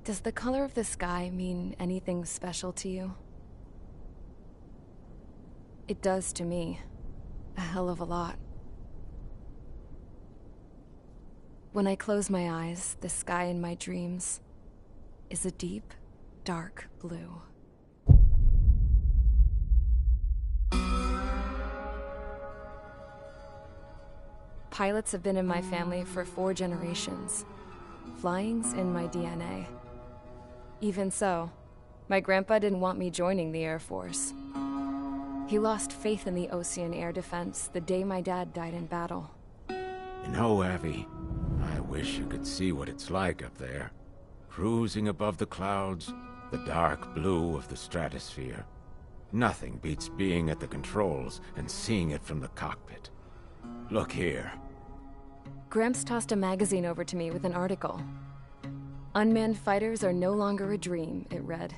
Does the color of the sky mean anything special to you? It does to me. A hell of a lot. When I close my eyes, the sky in my dreams is a deep, dark blue. Pilots have been in my family for 4 generations. Flying's in my DNA. Even so, my grandpa didn't want me joining the Air Force. He lost faith in the Ocean Air Defense the day my dad died in battle. You know, Abby, I wish you could see what it's like up there. Cruising above the clouds, the dark blue of the stratosphere. Nothing beats being at the controls and seeing it from the cockpit. Look here. Gramps tossed a magazine over to me with an article. Unmanned fighters are no longer a dream, it read.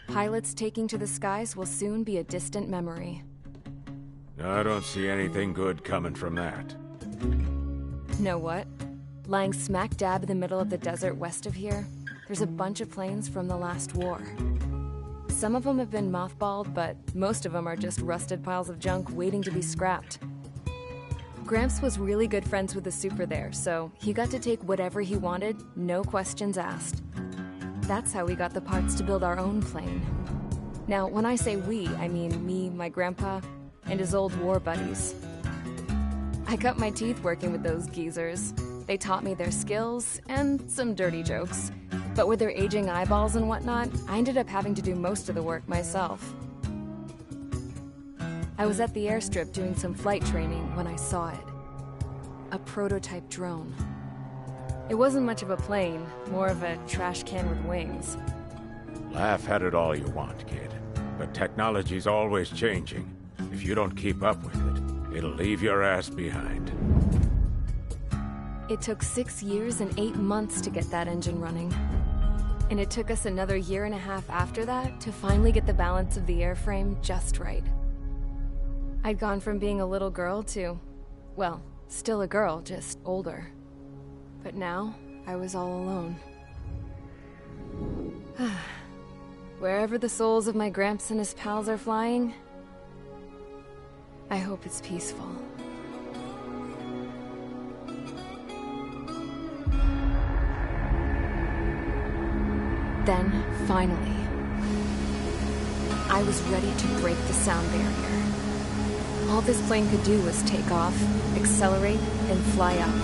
Pilots taking to the skies will soon be a distant memory. I don't see anything good coming from that. Know what? Lying smack dab in the middle of the desert west of here, there's a bunch of planes from the last war. Some of them have been mothballed, but most of them are just rusted piles of junk waiting to be scrapped. Gramps was really good friends with the super there, so he got to take whatever he wanted, no questions asked. That's how we got the parts to build our own plane. Now, when I say we, I mean me, my grandpa, and his old war buddies. I cut my teeth working with those geezers. They taught me their skills, and some dirty jokes. But with their aging eyeballs and whatnot, I ended up having to do most of the work myself. I was at the airstrip doing some flight training when I saw it. A prototype drone. It wasn't much of a plane, more of a trash can with wings. Laugh at it all you want, kid. But technology's always changing. If you don't keep up with it, it'll leave your ass behind. It took 6 years and 8 months to get that engine running. And it took us another 1.5 years after that to finally get the balance of the airframe just right. I'd gone from being a little girl to, well, still a girl, just older. But now, I was all alone. Wherever the souls of my Gramps and his pals are flying, I hope it's peaceful. Then, finally, I was ready to break the sound barrier. All this plane could do was take off, accelerate, and fly up.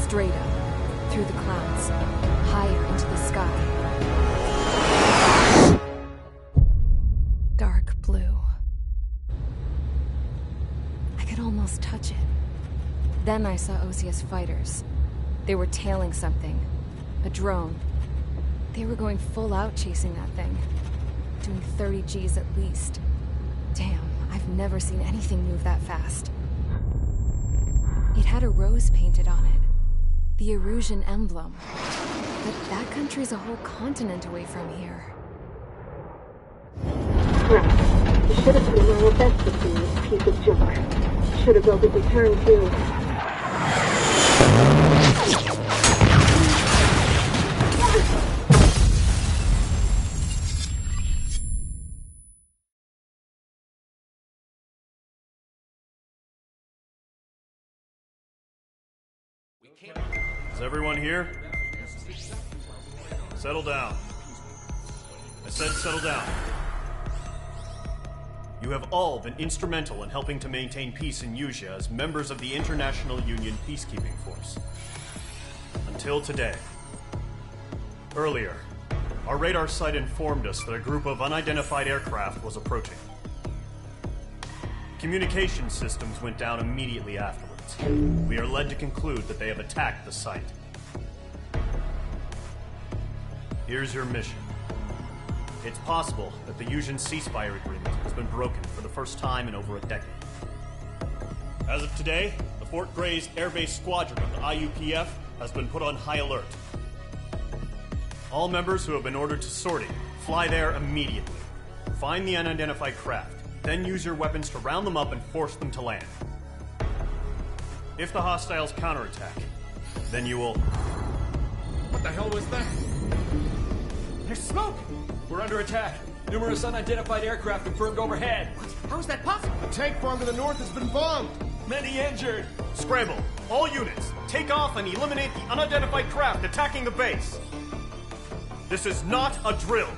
Straight up, through the clouds, higher into the sky. Dark blue. I could almost touch it. Then I saw Osea's fighters. They were tailing something. A drone. They were going full out chasing that thing. Doing 30 Gs at least. Damn, I've never seen anything move that fast. It had a rose painted on it. The Erusian emblem. But that country's a whole continent away from here. Right. You should have put in our best with this piece of junk. Should have built a return too. Is everyone here? Settle down. I said settle down. You have all been instrumental in helping to maintain peace in Usea as members of the International Union Peacekeeping Force. Until today. Earlier, our radar site informed us that a group of unidentified aircraft was approaching. Communication systems went down immediately afterwards. We are led to conclude that they have attacked the site. Here's your mission. It's possible that the Usian ceasefire agreement has been broken for the first time in over a decade. As of today, the Fort Grays Air Base Squadron of the IUPF has been put on high alert. All members who have been ordered to sortie, fly there immediately. Find the unidentified craft, then use your weapons to round them up and force them to land. If the hostiles counterattack, then you will... What the hell was that? There's smoke! We're under attack. Numerous unidentified aircraft confirmed overhead. What? How is that possible? The tank farm to the north has been bombed. Many injured. Scramble! All units, take off and eliminate the unidentified craft attacking the base. This is not a drill.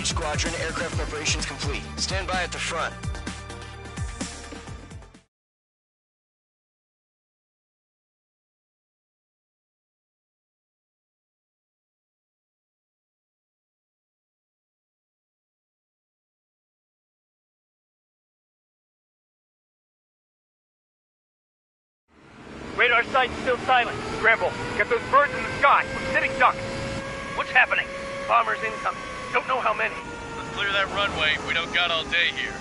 Mage Squadron, aircraft preparations complete. Stand by at the front. Radar sight's still silent. Scramble. Get those birds in the sky. We're sitting ducks. What's happening? Bombers incoming. Don't know how many. Let's clear that runway. We don't got all day here.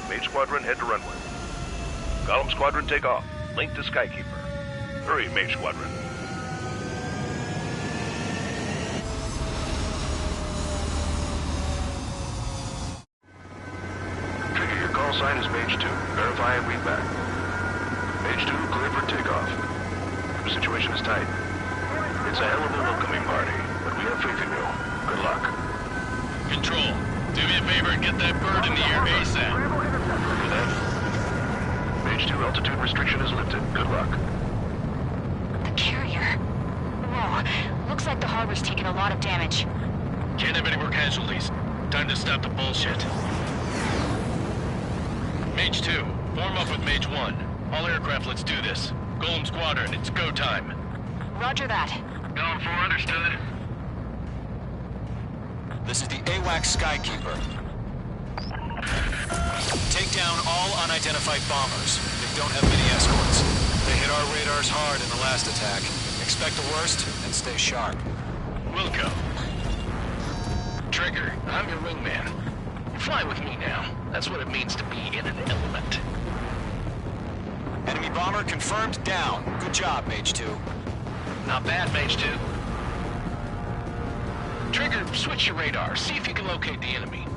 Mage Squadron, head to runway. Golem Squadron, take off. Link to Skykeeper. Hurry, Mage Squadron. Trigger, your call sign is Mage 2. Verify and read back. Mage 2, clear for takeoff. The situation is tight. It's a hell of a welcoming party, but we have faith in you. Good luck. Control, do me a favor and get that bird in the air ASAP. Copy that. Mage 2, altitude restriction is lifted. Good luck. The carrier. Whoa, looks like the harbor's taken a lot of damage. Can't have any more casualties. Time to stop the bullshit. Mage 2, form up with Mage 1. All aircraft, let's do this. Golem Squadron, it's go time. Roger that. Going for, understood. This is the AWAC Skykeeper. Take down all unidentified bombers. They don't have many escorts. They hit our radars hard in the last attack. Expect the worst and stay sharp. Wilco. Trigger, I'm your wingman. Fly with me now. That's what it means to be in an element. Enemy bomber confirmed down. Good job, Mage 2. Not bad, Mage 2. Trigger, switch your radar. See if you can locate the enemy.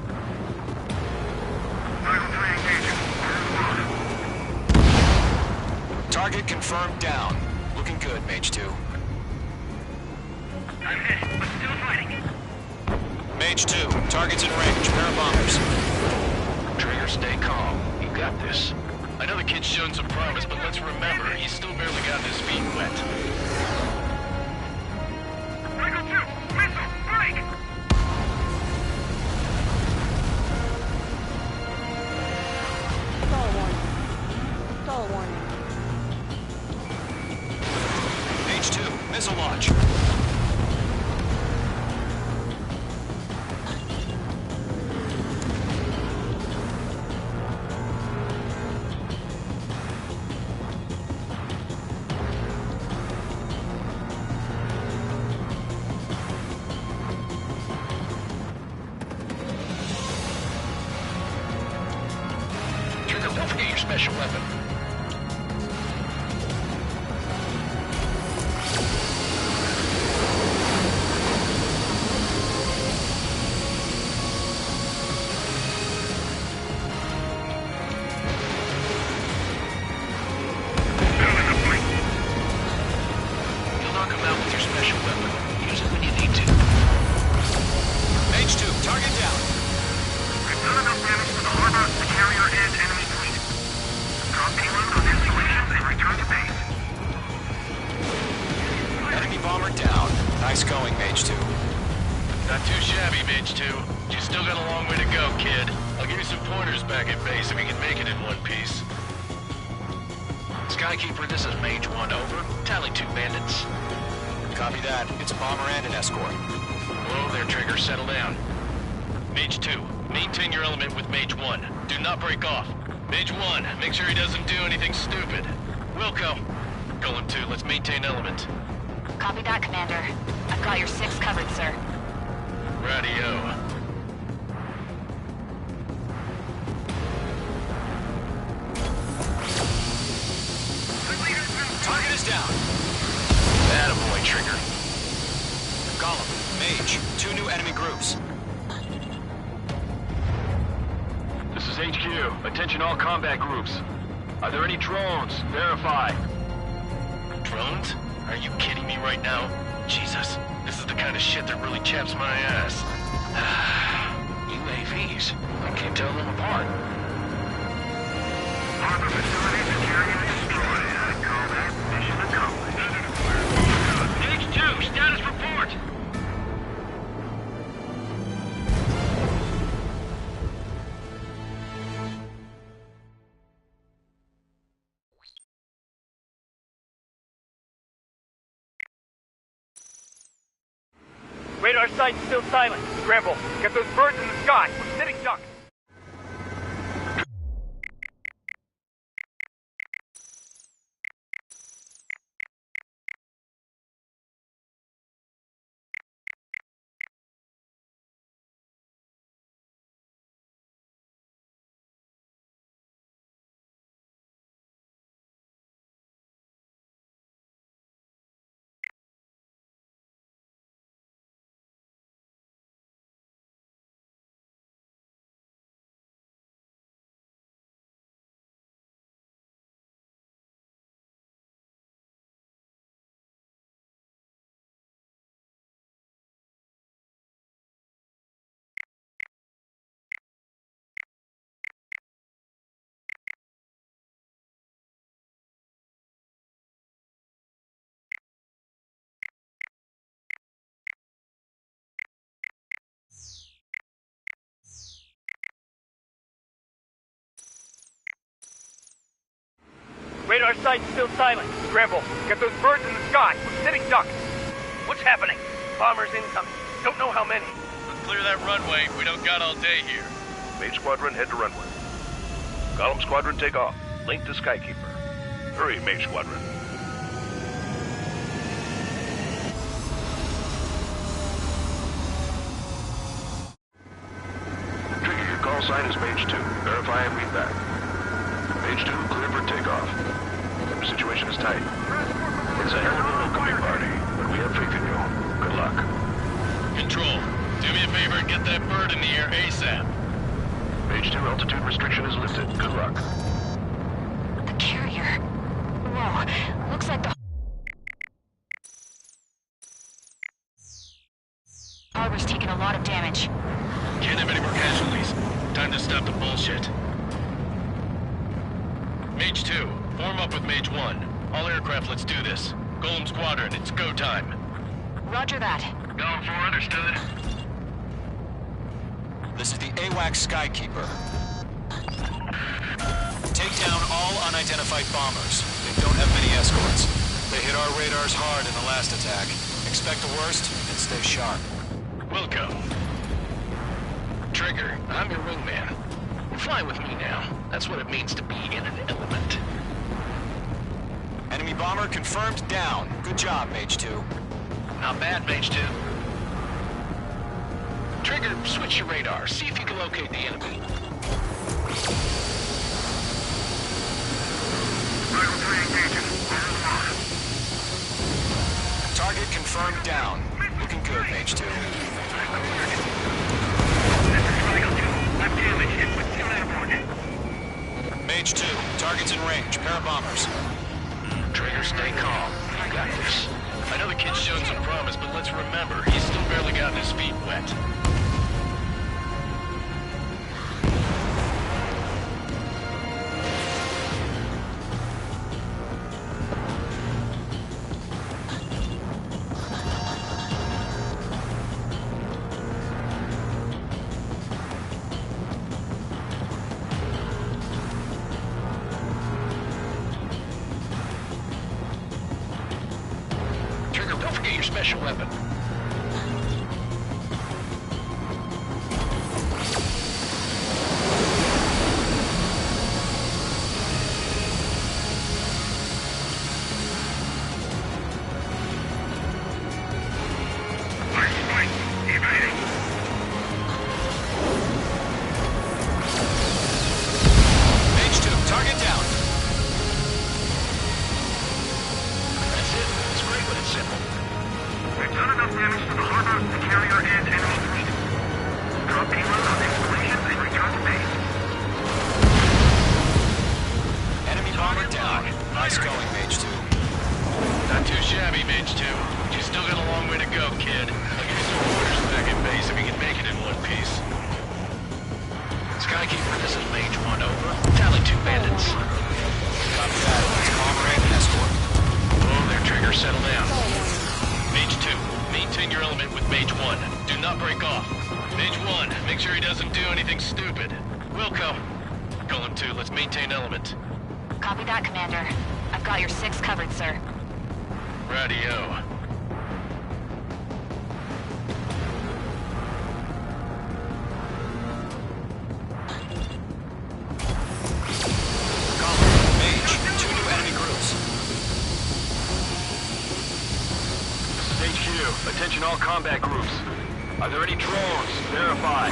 Target confirmed down. Looking good, Mage 2. I'm hit, but still fighting. Mage 2, target's in range. Pair of bombers. Trigger, stay calm. You got this. I know the kid's shown some promise, but let's remember, he's still barely gotten his feet wet. Michael 2! Missile! Break! Stall warning. Stall warning. Mage 2, missile launch. Don't forget your special weapon. You'll knock him out with your special weapon. Use it when you need to. Mage 2, target down. I've done enough damage to the harbor, the carrier, and enemy fleet. Drop payload on installations and return to base. Enemy bomber down. Nice going, Mage 2. Not too shabby, Mage 2. You still got a long way to go, kid. I'll give you some pointers back at base if you can make it in one piece. Skykeeper, this is Mage 1, over. Tally 2 bandits. Copy that. It's a bomber and an escort. Whoa there, Trigger. Settle down. Mage 2, maintain your element with Mage 1. Do not break off. Mage 1, make sure he doesn't do anything stupid. Wilco. Golem 2, let's maintain element. Copy that, Commander. I've got your 6 covered, sir. Radio. Target is down. Attaboy, Trigger. Golem, Mage, 2 new enemy groups. This is HQ. Attention all combat groups. Are there any drones? Verify. Drones? Are you kidding me right now? Jesus, this is the kind of shit that really chaps my ass. UAVs. I can't tell them apart. Harbor facility security destroyed. Combat mission accomplished. Stage 2, status report. Radar site's still silent. Scramble. Get those birds in the sky. We're sitting ducks. Radar site's still silent. Scramble. Get those birds in the sky. We're sitting ducks. What's happening? Bombers incoming. Don't know how many. Let's clear that runway. We don't got all day here. Mage Squadron, head to runway. Column Squadron, take off. Link to Skykeeper. Hurry, Mage Squadron. Trigger, your call sign is Mage 2. Verify and read back. Mage 2, clear for takeoff. The situation is tight. It's a hell of a welcoming party, but we have faith in you. Good luck. Control, do me a favor and get that bird in the air ASAP. Mage 2, altitude restriction is lifted. Good luck. The carrier. Whoa, looks like the harbor's taken a lot of damage. Can't have any more casualties. Time to stop the bullshit. Mage 2, form up with Mage 1. All aircraft, let's do this. Golem Squadron, it's go time. Roger that. Going for understood. This is the AWAC Skykeeper. Take down all unidentified bombers. They don't have many escorts. They hit our radars hard in the last attack. Expect the worst and stay sharp. Wilco. Trigger, I'm your wingman. Fly with me now. That's what it means to be in an element. Enemy bomber confirmed down. Good job, Mage 2. Not bad, Mage 2. Trigger, switch your radar. See if you can locate the enemy. Target confirmed down. Looking good, Mage 2. Mage 2, target's in range. Pair of bombers. Trigger, stay calm. You got this. I know the kid's shown some promise, but let's remember, he's still barely gotten his feet wet. Your special weapon. Mage 2, target down. That's it. It's great when it's simple. We've done enough damage to the harbor, the carrier, and enemy fleet. Drop payload on installations and return to base. Enemy bomber down. Nice going, Mage 2. Not too shabby, Mage 2. You still got a long way to go, kid. I'll give you some orders back at base if you can make it in one piece. Skykeeper, this is Mage 1, over. Tally 2 bandits. Copy that. It's bomber and escort. Oh, there, Trigger, settle down. Mage 2, maintain your element with Mage 1. Do not break off. Mage 1, make sure he doesn't do anything stupid. Wilco. Golem 2, let's maintain element. Copy that, Commander. I've got your 6 covered, sir. Radio. combat groups. Are there any drones? Verify.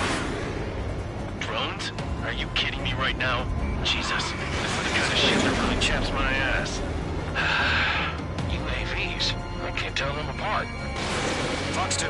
Drones? Are you kidding me right now? Jesus, this is the kind of shit that really chaps my ass. UAVs? I can't tell them apart. Fox 2.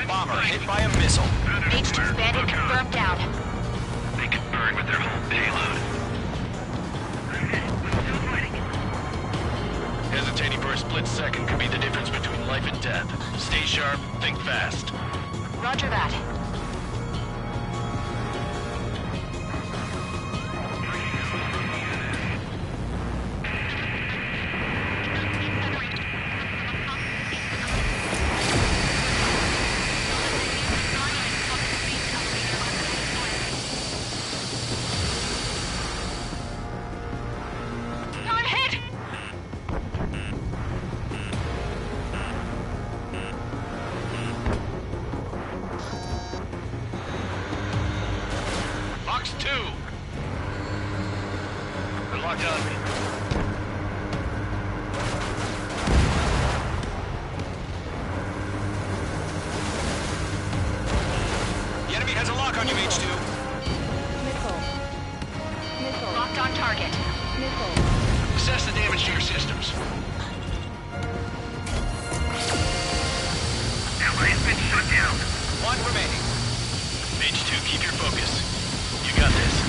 Bomber hit by a missile. H2's bandit confirmed down. They can burn with their whole payload. Hesitating for a split second could be the difference between life and death. Stay sharp, think fast. Roger that. Fox 2! They're locked on me. The enemy has a lock on you, H2. Missile. Locked on target. Missile. Assess the damage to your systems. Alliance been shut down. One remaining. H2, keep your focus. You got this.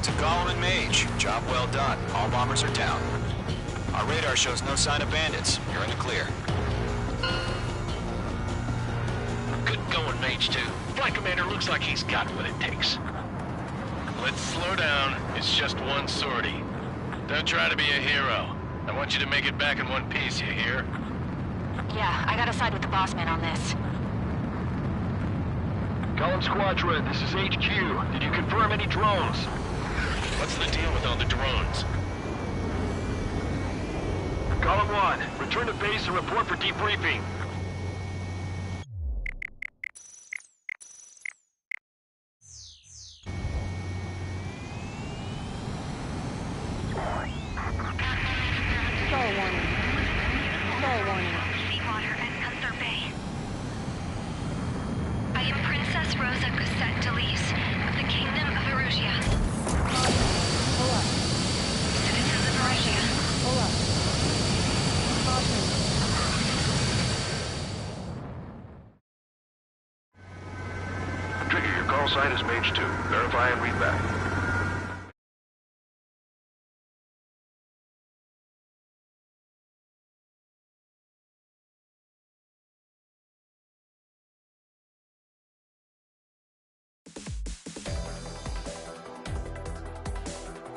To Gollum and Mage, job well done. All bombers are down. Our radar shows no sign of bandits. You're in the clear. Good going, Mage 2. Flight Commander looks like he's got what it takes. Let's slow down. It's just one sortie. Don't try to be a hero. I want you to make it back in one piece, you hear? Yeah, I gotta side with the boss man on this. Column Squadron, this is HQ. Did you confirm any drones? What's the deal with all the drones? Column 1, return to base and report for debriefing. Star warning. Star warning. Seawater at Gunther Bay. I am Princess Rosa Gusset Delise of the Kingdom of Erusia. Pull up. Citizens of Erusia. Pull up. Caution. Trigger, your call sign is Mage 2. Verify and read back.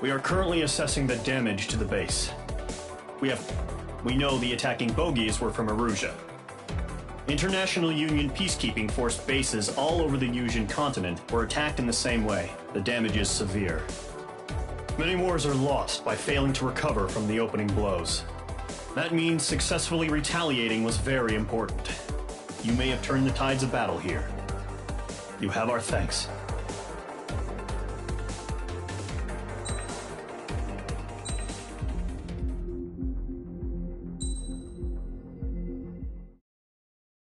We are currently assessing the damage to the base. We know the attacking bogies were from Erusia. International Union peacekeeping force bases all over the Yusian continent were attacked in the same way. The damage is severe. Many wars are lost by failing to recover from the opening blows. That means successfully retaliating was very important. You may have turned the tides of battle here. You have our thanks.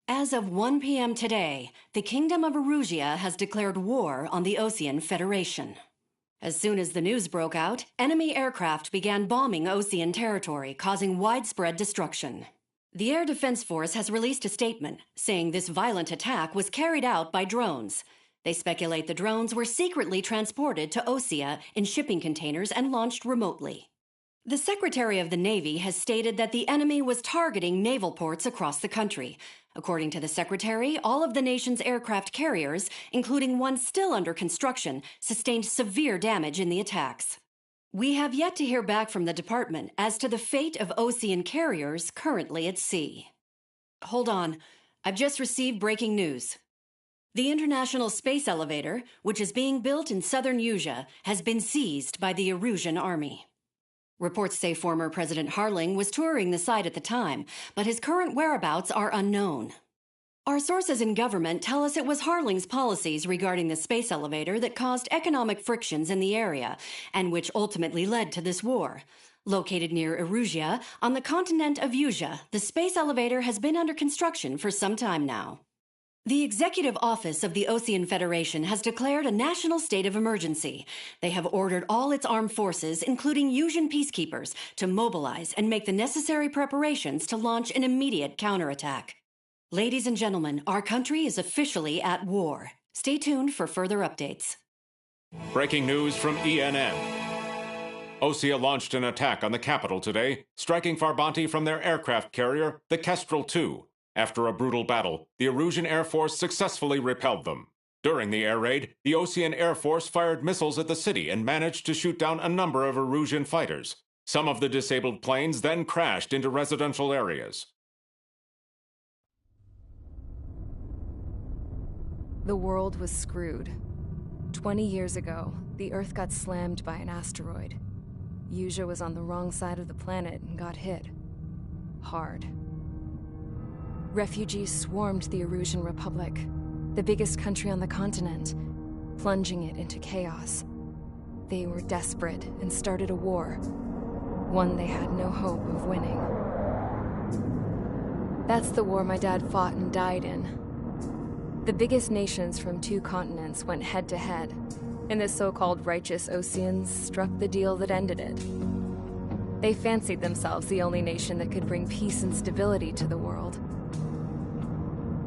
As of 1 p.m. today, the Kingdom of Erusia has declared war on the Osean Federation. As soon as the news broke out, enemy aircraft began bombing Osean territory, causing widespread destruction. The Air Defense Force has released a statement saying this violent attack was carried out by drones. They speculate the drones were secretly transported to Osea in shipping containers and launched remotely. The Secretary of the Navy has stated that the enemy was targeting naval ports across the country. According to the Secretary, all of the nation's aircraft carriers, including one still under construction, sustained severe damage in the attacks. We have yet to hear back from the department as to the fate of Osean carriers currently at sea. Hold on, I've just received breaking news. The International Space Elevator, which is being built in southern Yusia, has been seized by the Erusian army. Reports say former President Harling was touring the site at the time, but his current whereabouts are unknown. Our sources in government tell us it was Harling's policies regarding the space elevator that caused economic frictions in the area, and which ultimately led to this war. Located near Erusia, on the continent of Yusia, the space elevator has been under construction for some time now. The Executive Office of the Osean Federation has declared a national state of emergency. They have ordered all its armed forces, including Yusian peacekeepers, to mobilize and make the necessary preparations to launch an immediate counterattack. Ladies and gentlemen, our country is officially at war. Stay tuned for further updates. Breaking news from ENN. Osea launched an attack on the capital today, striking Farbanti from their aircraft carrier, the Kestrel II. After a brutal battle, the Erusian Air Force successfully repelled them. During the air raid, the Osean Air Force fired missiles at the city and managed to shoot down a number of Erusian fighters. Some of the disabled planes then crashed into residential areas. The world was screwed. 20 years ago, the Earth got slammed by an asteroid. Yusia was on the wrong side of the planet and got hit. Hard. Refugees swarmed the Erusian Republic, the biggest country on the continent, plunging it into chaos. They were desperate and started a war, one they had no hope of winning. That's the war my dad fought and died in. The biggest nations from 2 continents went head-to-head, and the so-called righteous Oseans struck the deal that ended it. They fancied themselves the only nation that could bring peace and stability to the world.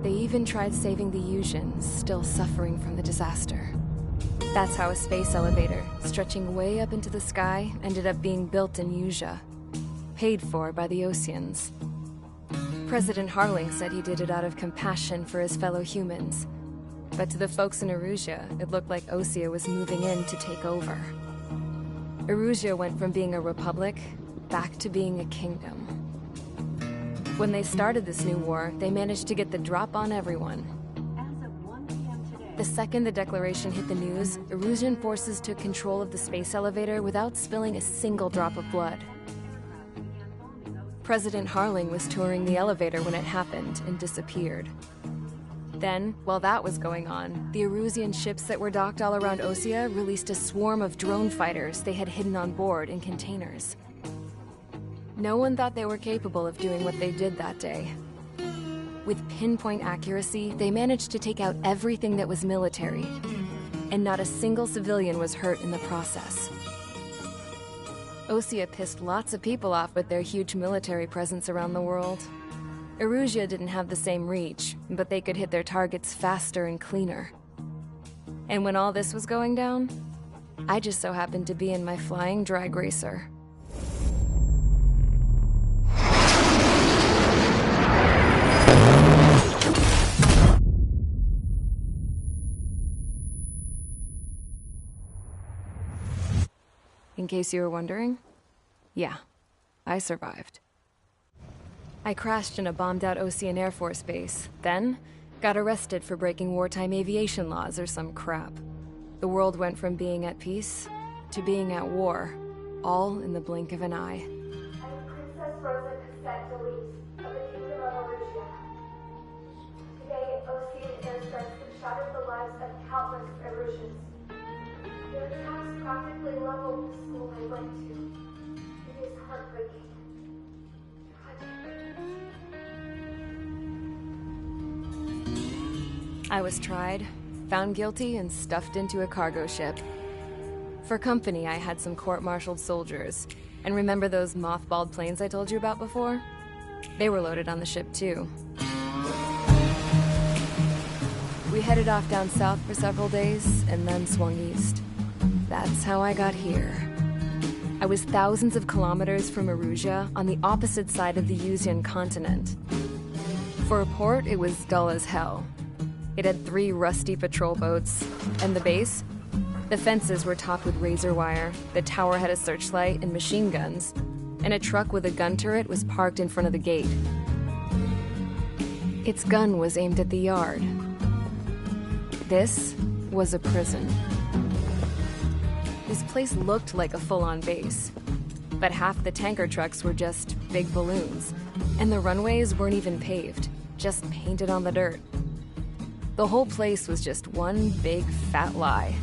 They even tried saving the Yusians, still suffering from the disaster. That's how a space elevator, stretching way up into the sky, ended up being built in Yusia, paid for by the Oseans. President Harling said he did it out of compassion for his fellow humans. But to the folks in Erusia, it looked like Osea was moving in to take over. Erusia went from being a republic back to being a kingdom. When they started this new war, they managed to get the drop on everyone. The second the declaration hit the news, Erusian forces took control of the space elevator without spilling a single drop of blood. President Harling was touring the elevator when it happened and disappeared. Then, while that was going on, the Erusian ships that were docked all around Osea released a swarm of drone fighters they had hidden on board in containers. No one thought they were capable of doing what they did that day. With pinpoint accuracy, they managed to take out everything that was military, and not a single civilian was hurt in the process. Osea pissed lots of people off with their huge military presence around the world. Erusia didn't have the same reach, but they could hit their targets faster and cleaner. And when all this was going down, I just so happened to be in my flying drag racer. In case you were wondering. Yeah, I survived. I crashed in a bombed-out Ocean Air Force base, then got arrested for breaking wartime aviation laws or some crap. The world went from being at peace to being at war, all in the blink of an eye. I'm Princess Rosa Cassette-Delise of the Kingdom of Arusha. Today, Ocean airstrikes have shattered the lives of countless Arusians. Their attacks practically leveled the school I went to. It is heartbreaking. I was tried, found guilty, and stuffed into a cargo ship. For company, I had some court-martialed soldiers. And remember those mothballed planes I told you about before? They were loaded on the ship, too. We headed off down south for several days, and then swung east. That's how I got here. I was thousands of kilometers from Arusia, on the opposite side of the Usian continent. For a port, it was dull as hell. It had 3 rusty patrol boats, and the base? The fences were topped with razor wire, the tower had a searchlight and machine guns, and a truck with a gun turret was parked in front of the gate. Its gun was aimed at the yard. This was a prison. This place looked like a full-on base, but half the tanker trucks were just big balloons, and the runways weren't even paved, just painted on the dirt. The whole place was just one big fat lie.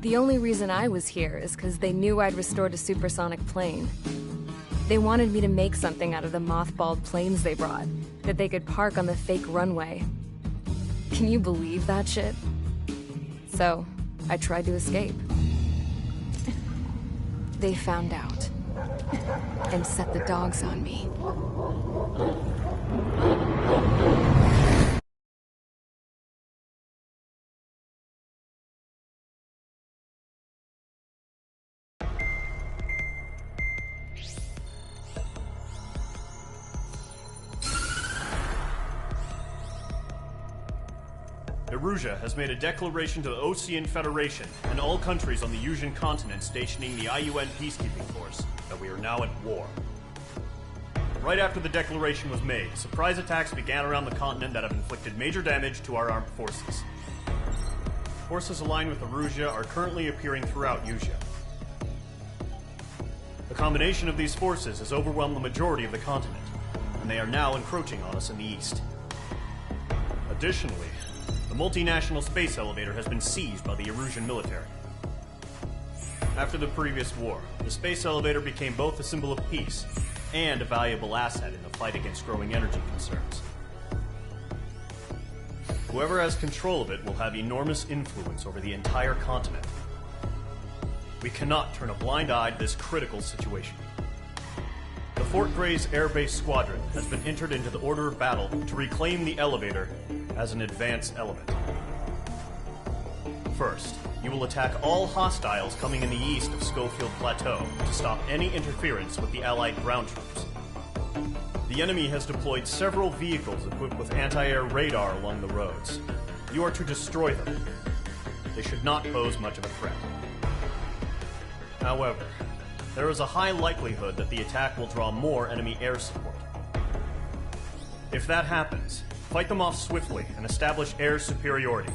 The only reason I was here is because they knew I'd restored a supersonic plane. They wanted me to make something out of the mothballed planes they brought, that they could park on the fake runway. Can you believe that shit? So, I tried to escape. They found out, and set the dogs on me. Arusia has made a declaration to the Ocean Federation and all countries on the Usian continent stationing the IUN peacekeeping force that we are now at war. Right after the declaration was made, surprise attacks began around the continent that have inflicted major damage to our armed forces. Forces aligned with Arusia are currently appearing throughout Usia. The combination of these forces has overwhelmed the majority of the continent, and they are now encroaching on us in the east. Additionally, the multinational space elevator has been seized by the Arusian military. After the previous war, the space elevator became both a symbol of peace and a valuable asset in the fight against growing energy concerns. Whoever has control of it will have enormous influence over the entire continent. We cannot turn a blind eye to this critical situation. The Fort Gray's Air Base Squadron has been entered into the order of battle to reclaim the elevator as an advance element. First, you will attack all hostiles coming in the east of Schofield Plateau to stop any interference with the Allied ground troops. The enemy has deployed several vehicles equipped with anti-air radar along the roads. You are to destroy them. They should not pose much of a threat. However, there is a high likelihood that the attack will draw more enemy air support. If that happens, fight them off swiftly and establish air superiority.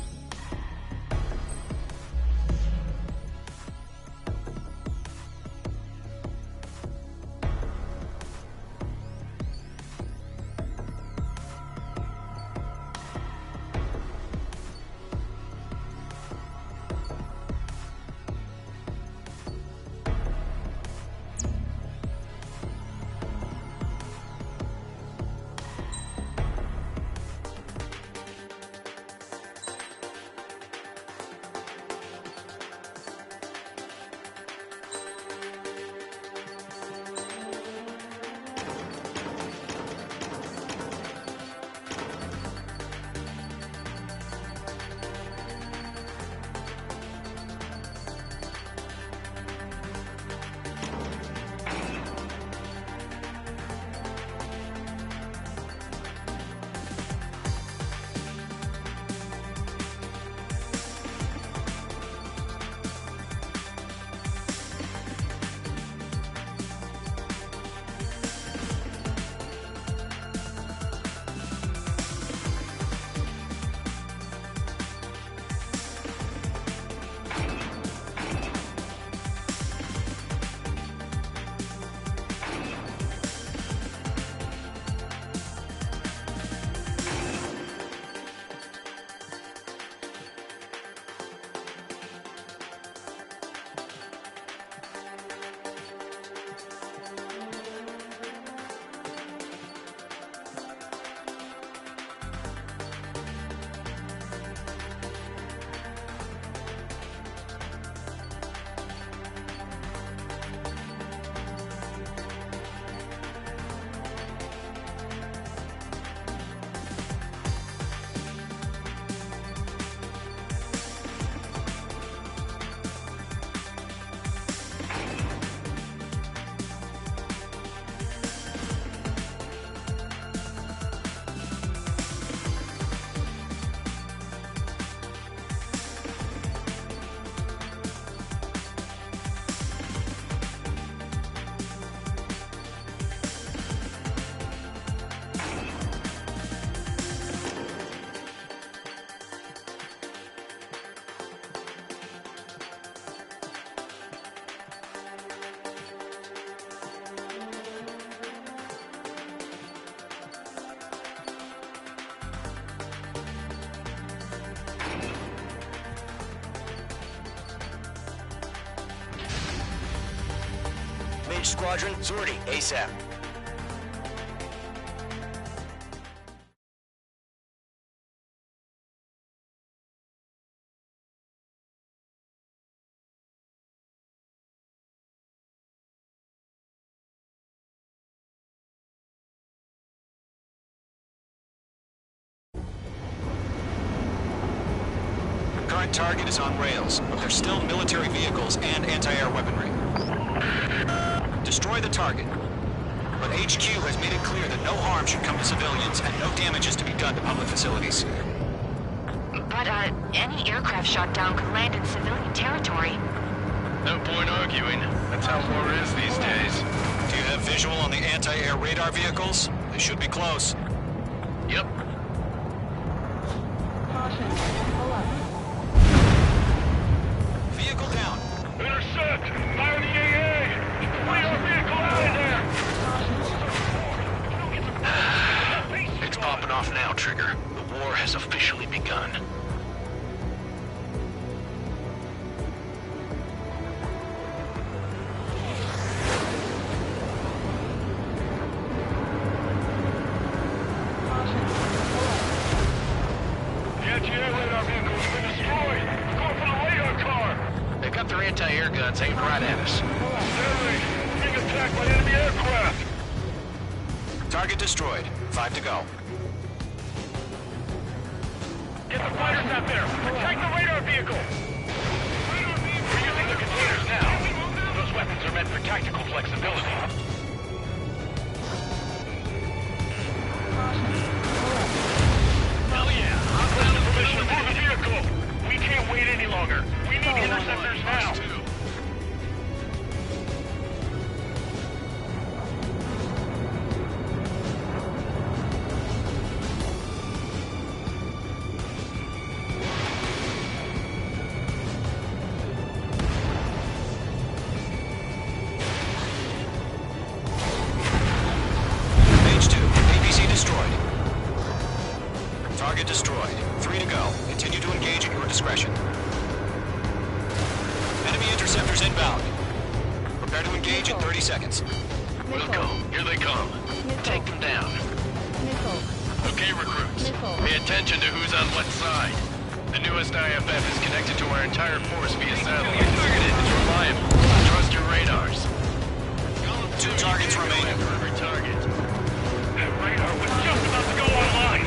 Approach squadron, sortie, ASAP. Current target is on rails, but there's still military vehicles and anti-air weaponry. Destroy the target. But HQ has made it clear that no harm should come to civilians and no damage is to be done to public facilities. But, any aircraft shot down could land in civilian territory. No point arguing. That's how war is these days. Do you have visual on the anti-air radar vehicles? They should be close. Yep. Vehicle down. Intercept! Fire the AA! Fire our vehicle out of there! It's popping off now, Trigger. The war has officially begun. The anti-air radar vehicle has been destroyed! Going for the radar car! They got their anti-air guns aimed right at us. Stanley, being attacked by enemy aircraft! Target destroyed. 5 to go. Get the fighters out there! Attack the radar vehicle! We're using the containers now. Those weapons are meant for tactical flexibility. Hell yeah! I'm down in permission to move the vehicle! We can't wait any longer. We need interceptors now! Page 2. ABC destroyed. Target destroyed. 3 to go. Continue to engage at your discretion. Enemy interceptors inbound. Prepare to engage in 30 seconds. Welcome. Here they come. Take them down. Okay, recruits. Pay attention to who's on what side. The newest IFF is connected to our entire force via satellite. It's reliable. Trust your radars. 2 targets remaining. For every target. That radar was just about to go online.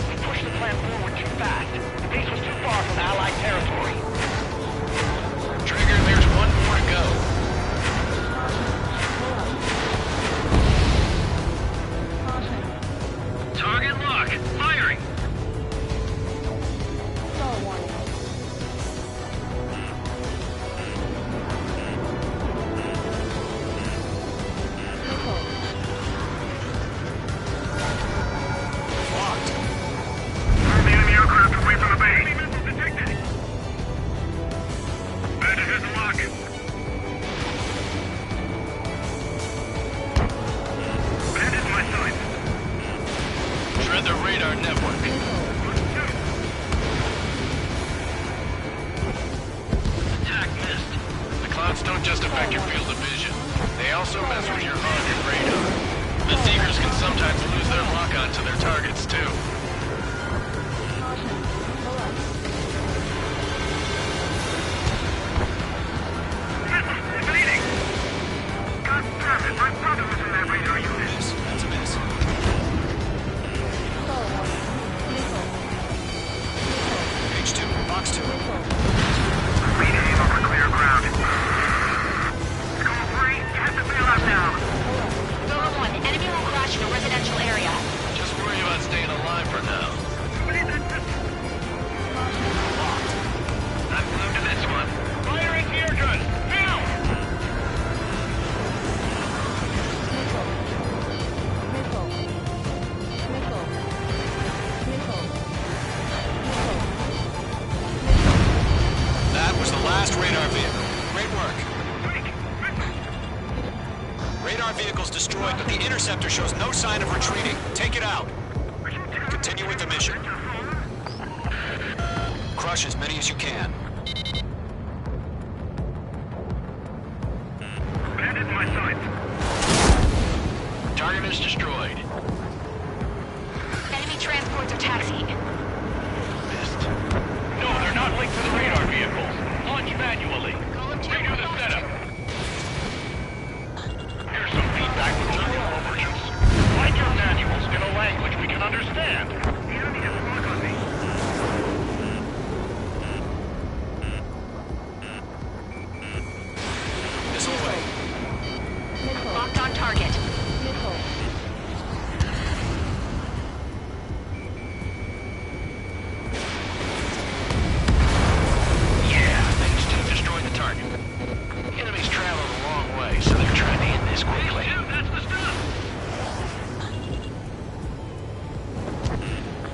We pushed the plan forward too fast. The base was too far from Allied territory. Trigger, there's one more to go. Target lock. Firing. Locked. Move the enemy aircraft away from the base. Enemy missiles detected. Bandit has a lock. Bandit in my sight. Shred the radar network. Attack missed. The clouds don't just affect your field of vision. They also mess with your HUD and radar. The Seekers can sometimes lose their lock-on to their targets, too. Evading! God damn it, my brother was in that radar unit. That's a miss. Page 2. Box 2. Rename over clear ground. School 3, you have to bail out now. Rover 1, enemy will crash in a residential area. Just worry about staying alive for now. I'm glued to this one. Fire anti-air gun! Now! That was the last radar vehicle. Great work. Radar vehicle's destroyed, but the interceptor shows no sign of retreating. Take it out. Continue with the mission. Crush as many as you can. Bandit Target in my sights. Target is destroyed. Enemy transports are taxiing. Missed. No, they're not linked to the radar vehicles. Launch manually. Redo the setup. Here's some feedback from terminal overviews. Write your manuals in a language we can understand. The enemy has a lock on me. Missile away. Locked on target. Yeah, things to destroy the target. The enemy's traveled a long way, so they're trying to end this quickly. That's the stuff.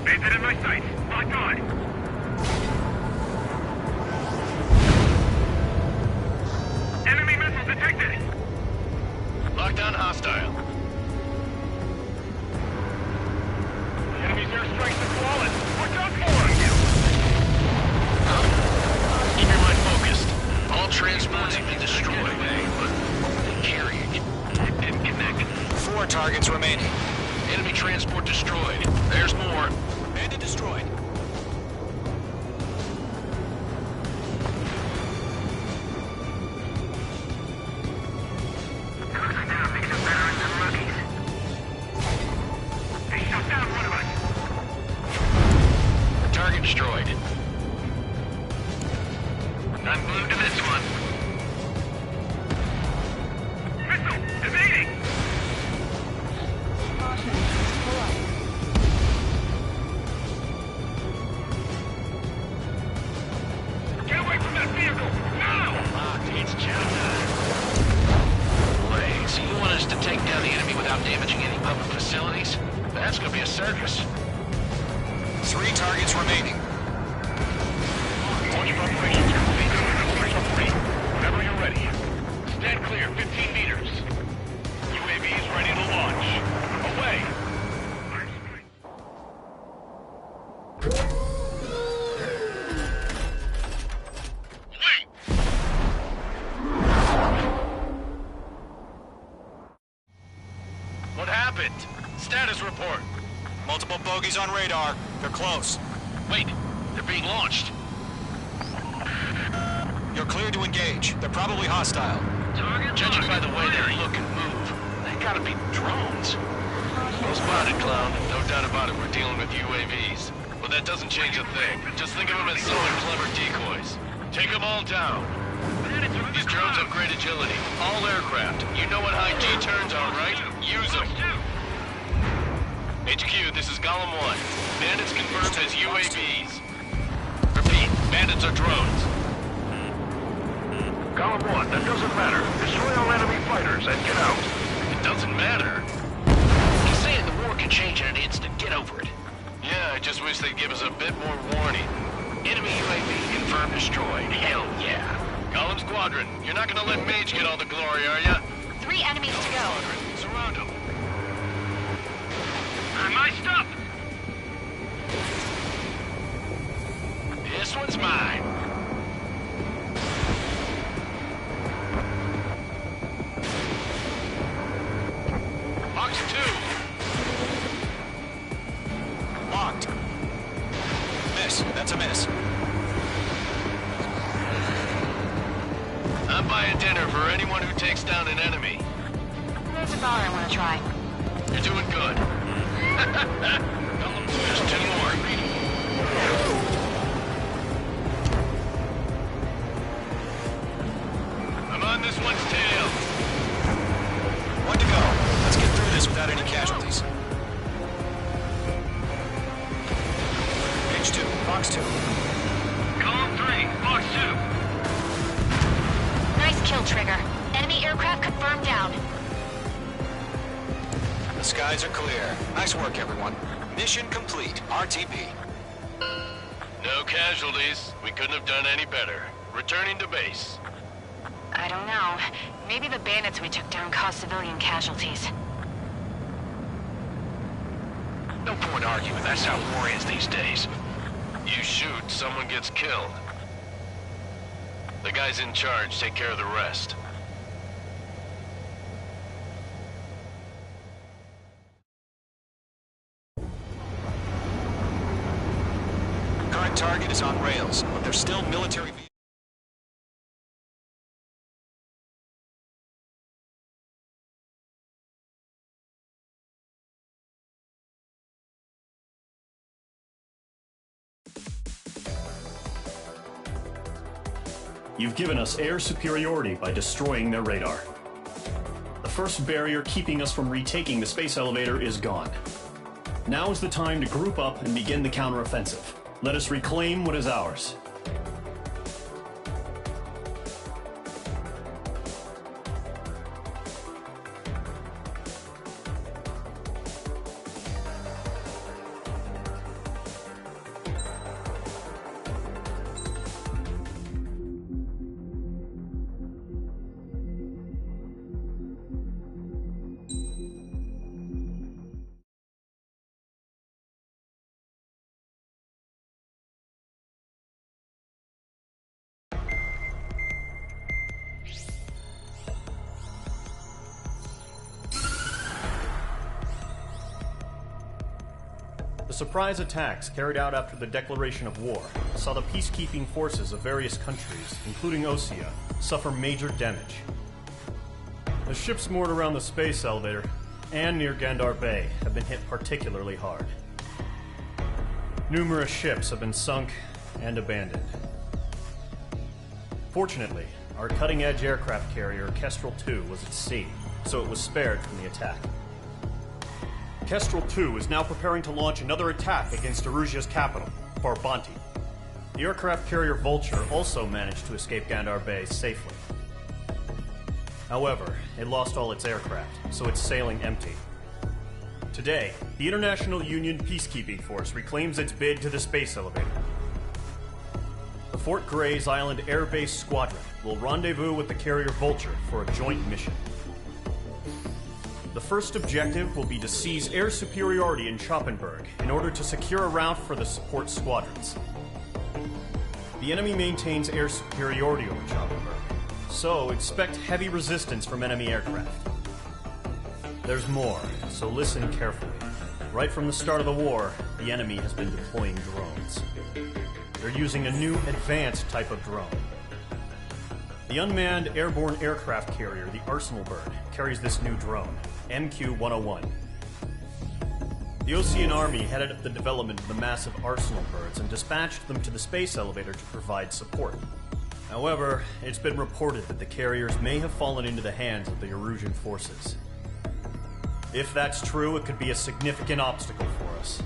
Bandit in my sights. Locked on. Enemy missile detected. Lockdown hostile. The enemy's airstrikes are flawless. Watch out for him. Keep your mind focused. All transports have been destroyed, but the carrier didn't connect. 4 targets remaining. Enemy transport destroyed. There's more. Bandit destroyed. Target destroyed. I'm glued to this one. Missile evading. Get away from that vehicle now! Locked. It's chow time. Blaze, you want us to take down the enemy without damaging any public facilities? That's gonna be a circus. 3 targets remaining. Launch preparations complete. Operation 3. Whenever you're ready. Stand clear, 15 meters. UAVs ready to launch. Away! What happened? Status report. Multiple bogies on radar. They're close. Wait, they're being launched. You're cleared to engage. They're probably hostile. Judging by the way they look and move, they gotta be drones. Well spotted, clown. No doubt about it, we're dealing with UAVs. But that doesn't change a thing. Just think of them as solid clever decoys. Take them all down. These drones have great agility. All aircraft. You know what high G turns are, right? Use them. HQ, this is Golem 1. Bandits confirmed as UAVs. Repeat, bandits are drones. Golem 1, that doesn't matter. Destroy all enemy fighters and get out. It doesn't matter. Just saying the war can change in an instant. Get over it. Yeah, I just wish they'd give us a bit more warning. Enemy UAV confirmed destroyed. Hell yeah. Golem Squadron, you're not gonna let Mage get all the glory, are ya? 3 enemies to go. Squadron, surround them. My stuff! This one's mine. Box 2. Locked. Miss. That's a miss. I'm buying dinner for anyone who takes down an enemy. There's a bar I want to try. You're doing good. There's 2 more. I'm on this one's tail. 1 to go. Let's get through this without any casualties. Page 2. Box 2. Column 3, box 2. Nice kill, Trigger. Enemy aircraft confirmed down. The skies are clear. Nice work, everyone. Mission complete. RTP. No casualties. We couldn't have done any better. Returning to base. I don't know. Maybe the bandits we took down caused civilian casualties. No point arguing. That's how war is these days. You shoot, someone gets killed. The guys in charge take care of the rest. target is on rails, but there's still military... You've given us air superiority by destroying their radar. The first barrier keeping us from retaking the space elevator is gone. Now is the time to group up and begin the counteroffensive. Let us reclaim what is ours. The surprise attacks carried out after the declaration of war saw the peacekeeping forces of various countries, including Osea, suffer major damage. The ships moored around the space elevator and near Gandar Bay have been hit particularly hard. Numerous ships have been sunk and abandoned. Fortunately, our cutting-edge aircraft carrier Kestrel 2 was at sea, so it was spared from the attack. Kestrel 2 is now preparing to launch another attack against Erusia's capital, Farbanti. The aircraft carrier Vulture also managed to escape Gandar Bay safely. However, it lost all its aircraft, so it's sailing empty. Today, the International Union Peacekeeping Force reclaims its bid to the space elevator. The Fort Grays Island Air Base Squadron will rendezvous with the carrier Vulture for a joint mission. The first objective will be to seize air superiority in Schoppenberg in order to secure a route for the support squadrons. The enemy maintains air superiority over Schoppenberg, so expect heavy resistance from enemy aircraft. There's more, so listen carefully. Right from the start of the war, the enemy has been deploying drones. They're using a new advanced type of drone. The unmanned airborne aircraft carrier, the Arsenal Bird, carries this new drone, MQ-101. The Osean Army headed up the development of the massive Arsenal Birds and dispatched them to the space elevator to provide support. However, it's been reported that the carriers may have fallen into the hands of the Erusian forces. If that's true, it could be a significant obstacle for us.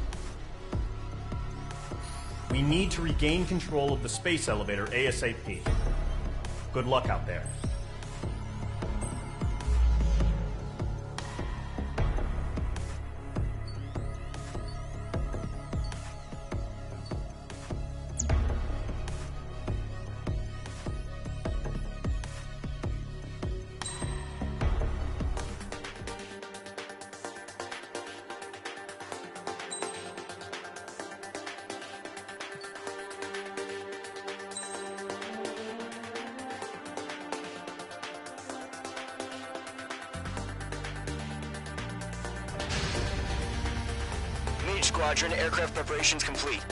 We need to regain control of the space elevator ASAP. Good luck out there. Squadron, aircraft preparations complete.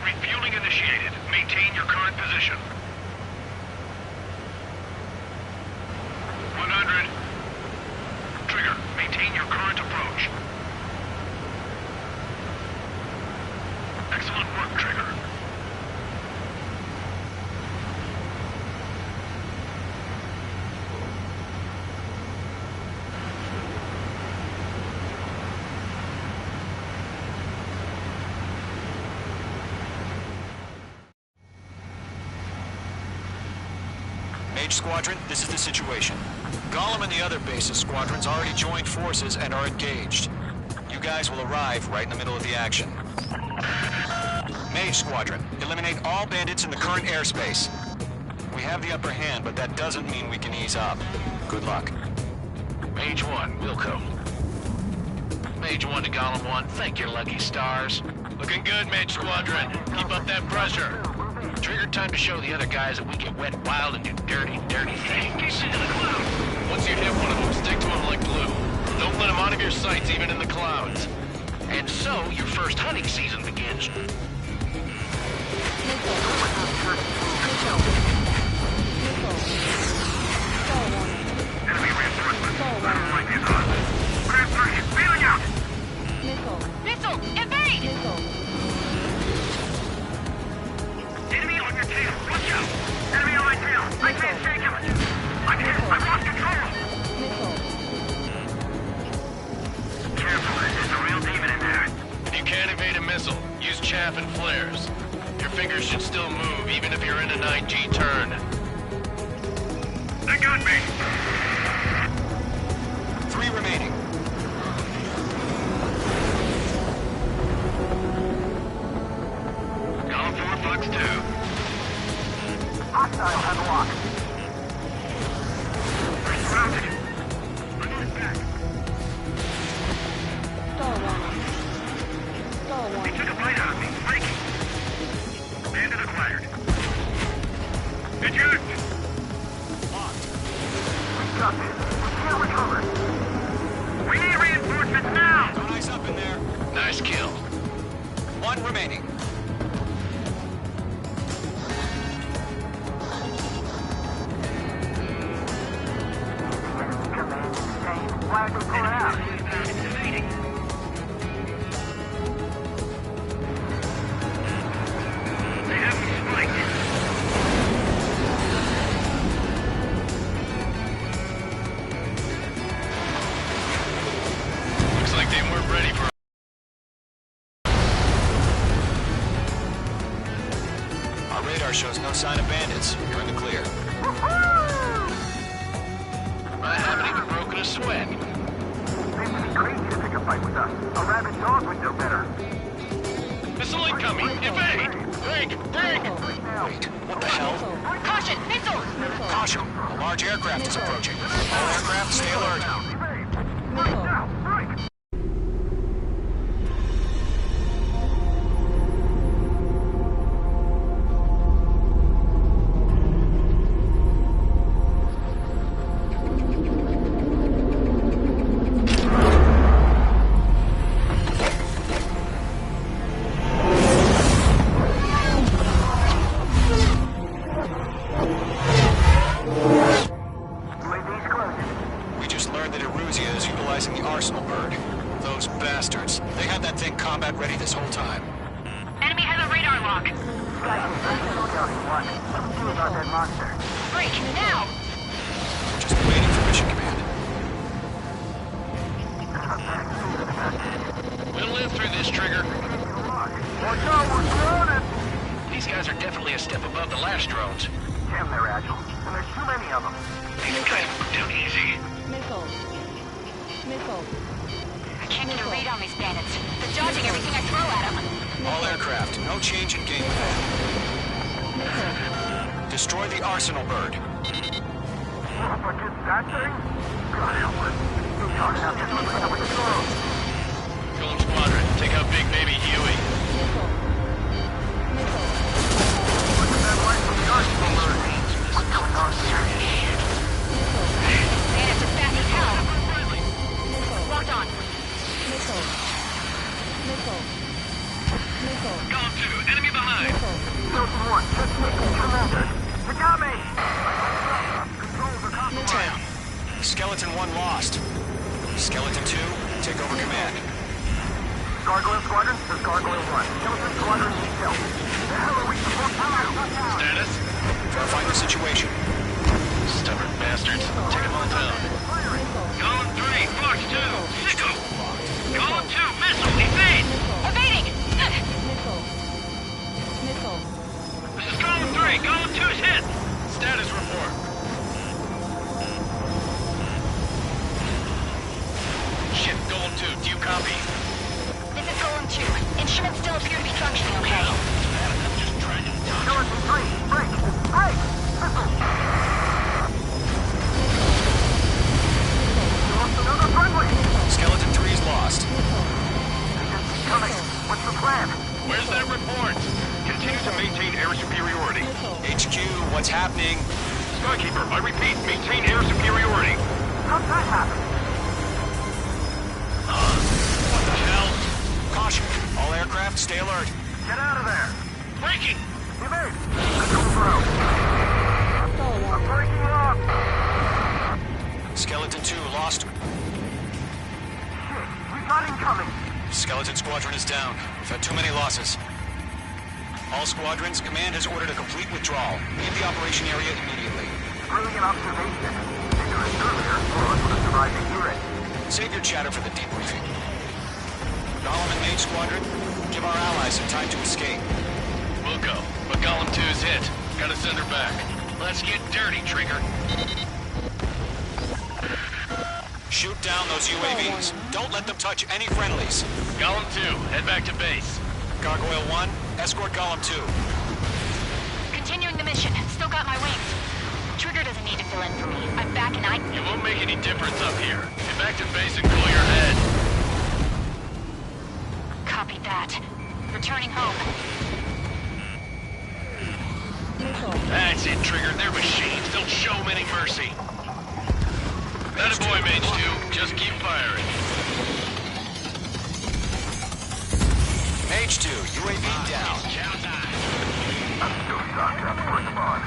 Refueling initiated. Maintain your current position. 100. Trigger, maintain your current approach. Excellent work, Trigger. Squadron, this is the situation. Gollum and the other base's squadrons already joined forces and are engaged. You guys will arrive right in the middle of the action. Mage Squadron, eliminate all bandits in the current airspace. We have the upper hand, but that doesn't mean we can ease up. Good luck. Mage 1, Wilco. Mage 1 to Golem 1, thank your lucky stars. Looking good, Mage Squadron. Keep up that pressure. Trigger time to show the other guys that we get wet wild and do dirty, dirty things. Once you hit one of them, stick to them like glue. Don't let them out of your sights, even in the clouds. And so, your first hunting season begins. Enemy reinforcements. Like these odds. Clear 3, feeling out! Missile! Evade! Enemy on your tail, watch out! Enemy on my tail, I can't shake him! I'm hit, I've lost control! Careful, there's a real demon in there. If you can't evade a missile, use chaff and flares. Your fingers should still move, even if you're in a 9G turn. They got me! 3 remaining. Golem 4, Fox 2. Hostile headlock. We're surrounded. I'm on his back. He took a bite out of me. Breaking. Bandit acquired. Eject! We got this. We can't recover. We need reinforcements now! Don't ice up in there. Nice kill. 1 remaining. Why are they pulling out? They have me spiked. Looks like they weren't ready for... Our radar shows no sign of bandits. You're in the clear. I haven't even broken a sweat. They'd be crazy to pick a fight with us. A rabid dog would know better. Missile incoming! Evade! Break! Break! Wait, what the hell? Caution! Missile! Caution! A large aircraft is approaching. All aircraft, stay alert. We just learned that Eruzia is utilizing the arsenal bird. Those bastards. They had that thing combat ready this whole time. Enemy has a radar lock. Break, now! Just waiting for mission command. We'll live through this, Trigger. Watch out, we're surrounded! These guys are definitely a step above the last drones. Damn, they're agile. And there's too many of them. These guys move too easy. I can't get a read on these bandits. They're dodging everything I throw at them. All aircraft, no change in game plan. Destroy the arsenal bird. But just that thing? God help us. We can't have this looking up with the drone. Golem Squadron, take out Big Baby Huey. Look at that light from the arsenal bird. What's going on here? Bandits are fat as hell. Locked on. Golem 2, enemy behind. Hilton 1, just making commander. They got me! Controls are compromised. Damn. Skeleton 1 lost. Skeleton 2, take over command. Gargoyle Squadron, this is Gargoyle 1. Skeleton Squadron, detail. The hell are we supposed to do? Status? Verify the situation. Stubborn bastards. Take them all down. Golem 3, Fox 2, Sicko. Golem 2, missile, evade. Evading! This is Golem 3, Golem 2's hit. Status report. Shit, Golem 2, do you copy? This is Golem 2. Instruments still appear to be functioning okay. I'm just trying to dodge. Skeleton 3, break! Break! Missile! What's happening? Skykeeper, I repeat, maintain air superiority. How'd that happen? What the hell? Caution. All aircraft, stay alert. Get out of there. Breaking! Teammates, let's go through. I'm breaking up. Skeleton 2 lost. Shit, we got incoming. Skeleton Squadron is down. We've had too many losses. All squadrons, command has ordered a complete withdrawal. Leave the operation area immediately. Brilliant observation. Ignorant earlier, or us would have survived to hear it. Save your chatter for the debriefing. Golem and Mage Squadron, give our allies some time to escape. We'll go, but Golem 2's hit. Gotta send her back. Let's get dirty, Trigger. Shoot down those UAVs. Don't let them touch any friendlies. Golem 2, head back to base. Gargoyle 1, escort Golem 2. Continuing the mission. Still got my wings. Trigger doesn't need to fill in for me. I'm back and It won't make any difference up here. Get back to base and cool your head. Copy that. Returning home. That's it, Trigger. They're machines. Don't show them any mercy. Attaboy, Mage 2. Just keep firing. Mage 2, UAV down. I'm still shocked. I'm bring them on.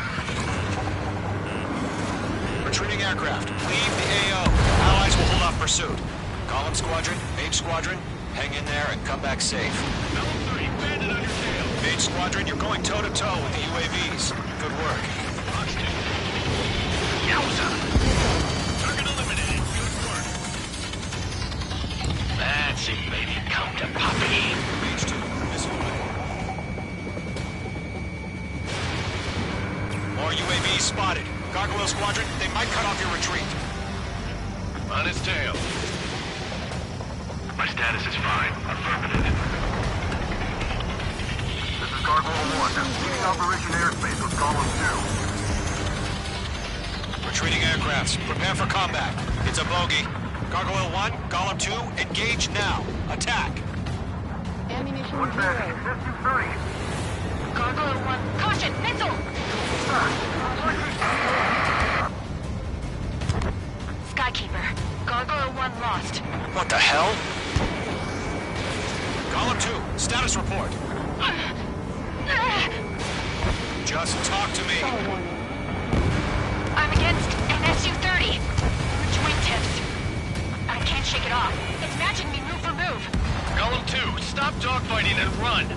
Retreating aircraft, leave the AO. Allies will hold off pursuit. Golem Squadron, Mage Squadron, hang in there and come back safe. Mage Squadron, you're going toe-to-toe with the UAVs. Good work. Yowza! Target eliminated. Good work. That's it, baby. Come to Poppy. Mage 2, missile away. More UAVs spotted. Gargoyle Squadron, they might cut off your retreat. On his tail. My status is fine. Affirmative. This is Gargoyle 1. Leaving Operation Airspace with Golem 2. Retreating aircrafts, prepare for combat. It's a bogey. Gargoyle 1, Golem 2, engage now. Attack. What's that? SU-30. Gargoyle 1. Caution! Missile! Skykeeper. Gargoyle 1 lost. What the hell? Golem 2, status report. Just talk to me. I'm against an SU-30. Which wingtips? I can't shake it off. It's matching me move for move. Golem 2, stop dogfighting and run.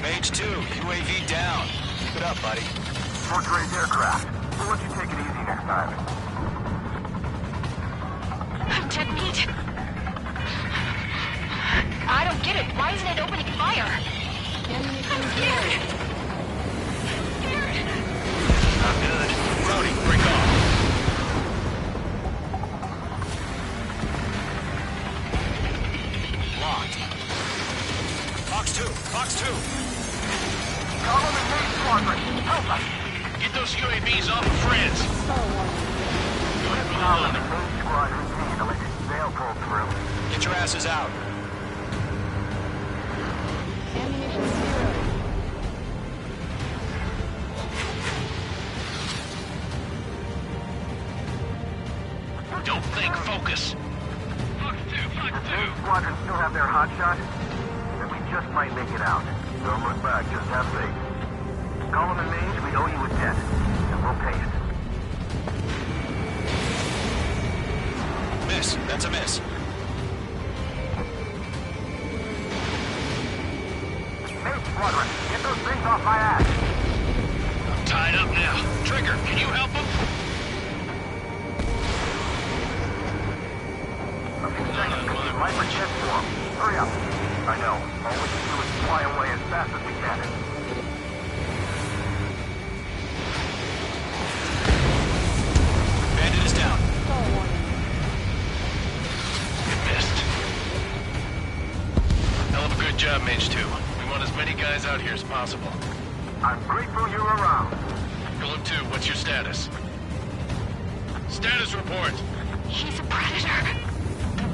Mage 2, UAV down. Keep it up, buddy. Fort Gray's aircraft. We'll let you take it easy next time. I'm dead meat. I don't get it. Why isn't it opening fire? I'm scared. Not good. Brody, break off. Locked. Fox 2, Fox 2. Golem and Mage Squadron, help us! Get those UAVs off of France. Golem and Mage Squadron handle it. They'll pull through. Get your asses out. Don't think, focus. If Mage Squadron still have their hotshot, then we just might make it out. Don't look back, just have faith. Golem and Mage, we owe you a debt, and we'll pay it. Miss, that's a miss. Mage Squadron, get those things off my ass! I'm tied up now. Trigger, can you help him? A few seconds till you light my jet for him. Hurry up. I know. All we can do is fly away as fast as we can. Bandit is down. You missed. Hell of a good job, Mage 2. We want as many guys out here as possible. I'm grateful you're around. Golem 2, what's your status? Status report. He's a predator.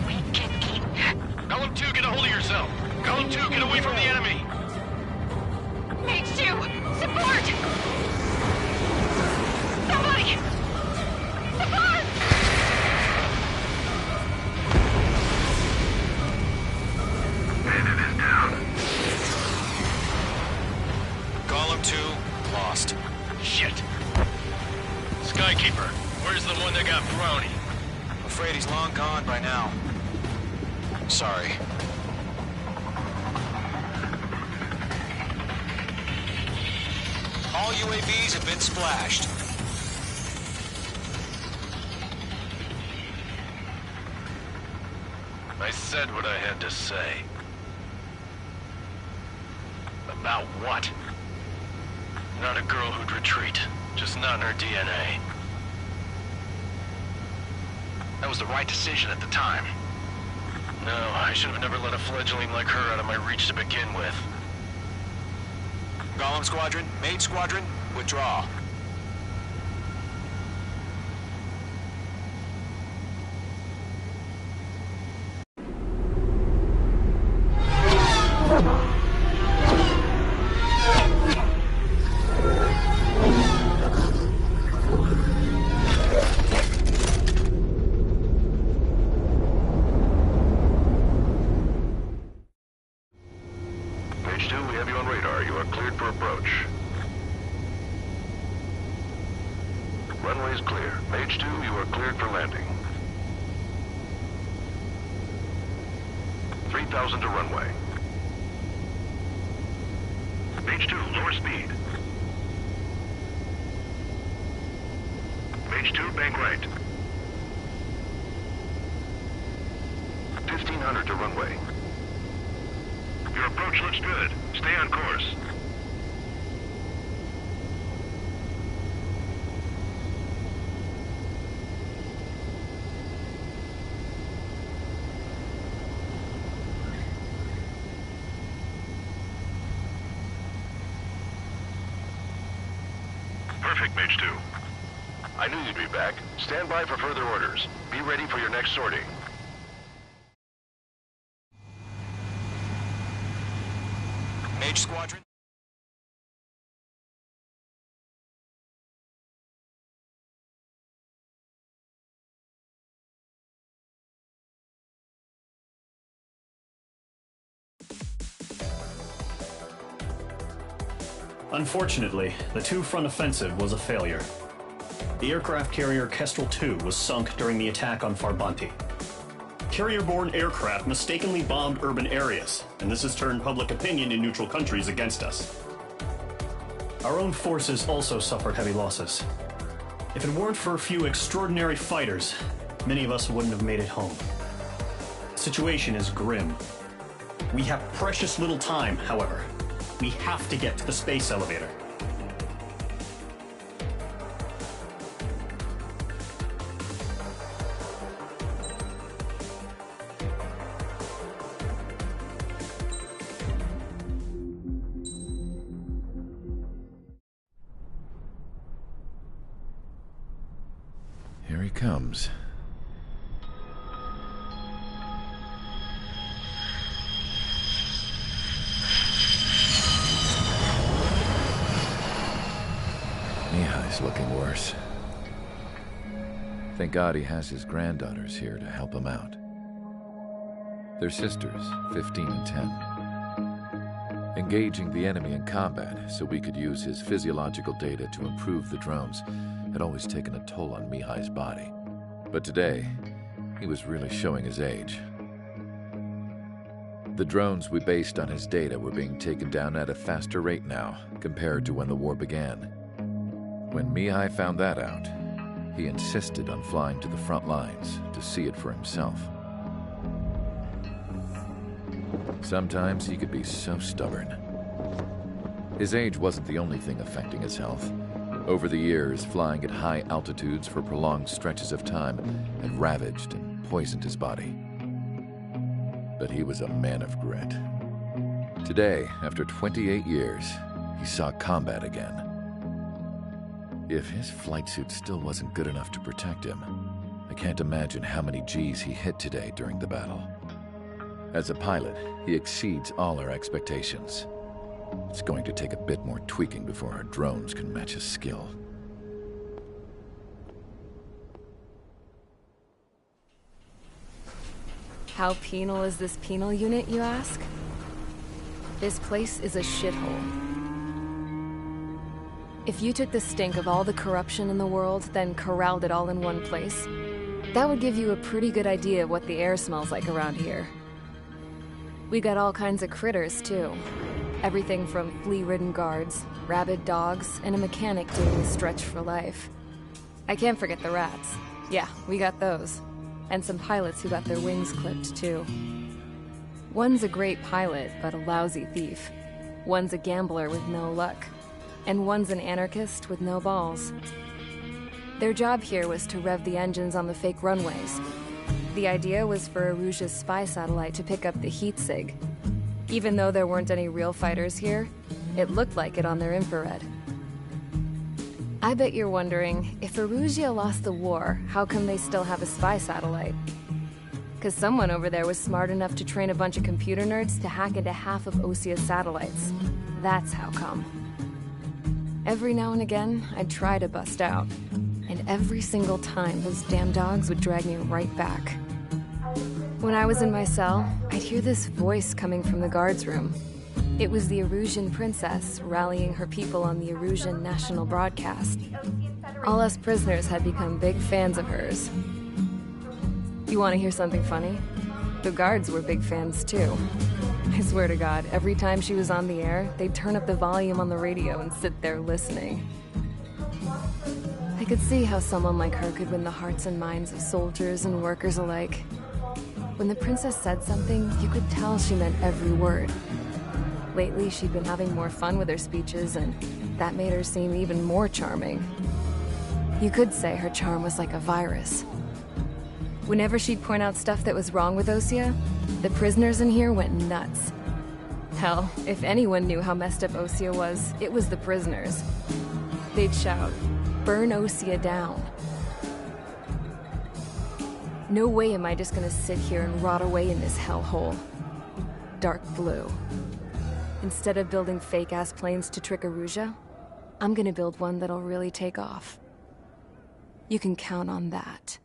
We get eaten. Golem 2, get a hold of yourself. Golem 2, get away from the enemy. Sorry. All UAVs have been splashed. I said what I had to say. About what? Not a girl who'd retreat. Just not in her DNA. That was the right decision at the time. No, I should have never let a fledgling like her out of my reach to begin with. Golem Squadron, Mage Squadron, withdraw. Mage 2, we have you on radar. You are cleared for approach. Runway is clear. Mage 2, you are cleared for landing. 3,000 to runway. Mage 2, lower speed. Mage 2, bank right. 1,500 to runway. Your approach looks good. Stay on course. Perfect, Mage 2. I knew you'd be back. Stand by for further orders. Be ready for your next sortie. Mage Squadron. Unfortunately, the two-front offensive was a failure. The aircraft carrier Kestrel II was sunk during the attack on Farbanti. Carrier-borne aircraft mistakenly bombed urban areas, and this has turned public opinion in neutral countries against us. Our own forces also suffered heavy losses. If it weren't for a few extraordinary fighters, many of us wouldn't have made it home. The situation is grim. We have precious little time, however. We have to get to the space elevator. Here he comes. Mihai's looking worse. Thank God he has his granddaughters here to help him out. They're sisters, 15 and 10. Engaging the enemy in combat so we could use his physiological data to improve the drones had always taken a toll on Mihai's body. But today, he was really showing his age. The drones we based on his data were being taken down at a faster rate now, compared to when the war began. When Mihai found that out, he insisted on flying to the front lines to see it for himself. Sometimes he could be so stubborn. His age wasn't the only thing affecting his health. Over the years, flying at high altitudes for prolonged stretches of time had ravaged and poisoned his body. But he was a man of grit. Today, after 28 years, he saw combat again. If his flight suit still wasn't good enough to protect him, I can't imagine how many G's he hit today during the battle. As a pilot, he exceeds all our expectations. It's going to take a bit more tweaking before our drones can match his skill. How penal is this penal unit, you ask? This place is a shithole. If you took the stink of all the corruption in the world, then corralled it all in one place, that would give you a pretty good idea of what the air smells like around here. We got all kinds of critters, too. Everything from flea-ridden guards, rabid dogs, and a mechanic doing the stretch for life. I can't forget the rats. Yeah, we got those. And some pilots who got their wings clipped, too. One's a great pilot, but a lousy thief. One's a gambler with no luck. And one's an anarchist with no balls. Their job here was to rev the engines on the fake runways. The idea was for Erusia's spy satellite to pick up the heat sig. Even though there weren't any real fighters here, it looked like it on their infrared. I bet you're wondering, if Erusia lost the war, how come they still have a spy satellite? Because someone over there was smart enough to train a bunch of computer nerds to hack into half of Osia's satellites. That's how come. Every now and again, I'd try to bust out. And every single time, those damn dogs would drag me right back. When I was in my cell, I'd hear this voice coming from the guards room. It was the Erusian princess rallying her people on the Erusian national broadcast. All us prisoners had become big fans of hers. You want to hear something funny? The guards were big fans too. I swear to God, every time she was on the air, they'd turn up the volume on the radio and sit there listening. I could see how someone like her could win the hearts and minds of soldiers and workers alike. When the princess said something, you could tell she meant every word. Lately, she'd been having more fun with her speeches, and that made her seem even more charming. You could say her charm was like a virus. Whenever she'd point out stuff that was wrong with Osia, the prisoners in here went nuts. Hell, if anyone knew how messed up Osia was, it was the prisoners. They'd shout, "Burn Osia down." No way am I just gonna sit here and rot away in this hellhole. Dark blue. Instead of building fake-ass planes to trick Erusia, I'm gonna build one that'll really take off. You can count on that.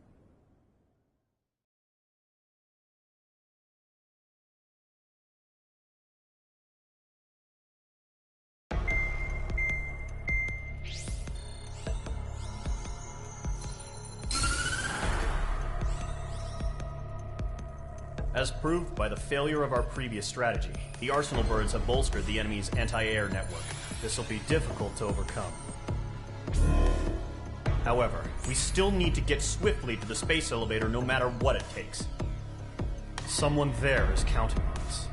As proved by the failure of our previous strategy, the Arsenal birds have bolstered the enemy's anti-air network. This will be difficult to overcome. However, we still need to get swiftly to the space elevator no matter what it takes. Someone there is counting on us.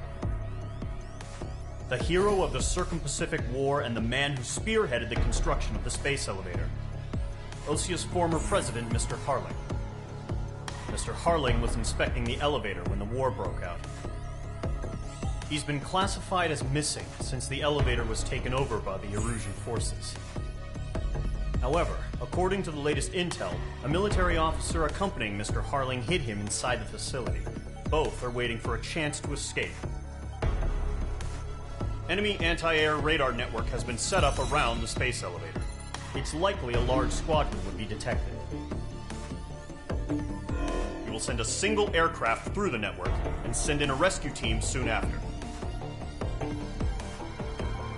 The hero of the Circum-Pacific War and the man who spearheaded the construction of the space elevator. Osia's former president, Mr. Harling. Mr. Harling was inspecting the elevator when the war broke out. He's been classified as missing since the elevator was taken over by the Erusian forces. However, according to the latest intel, a military officer accompanying Mr. Harling hid him inside the facility. Both are waiting for a chance to escape. Enemy anti-air radar network has been set up around the space elevator. It's likely a large squadron would be detected. We will send a single aircraft through the network and send in a rescue team soon after.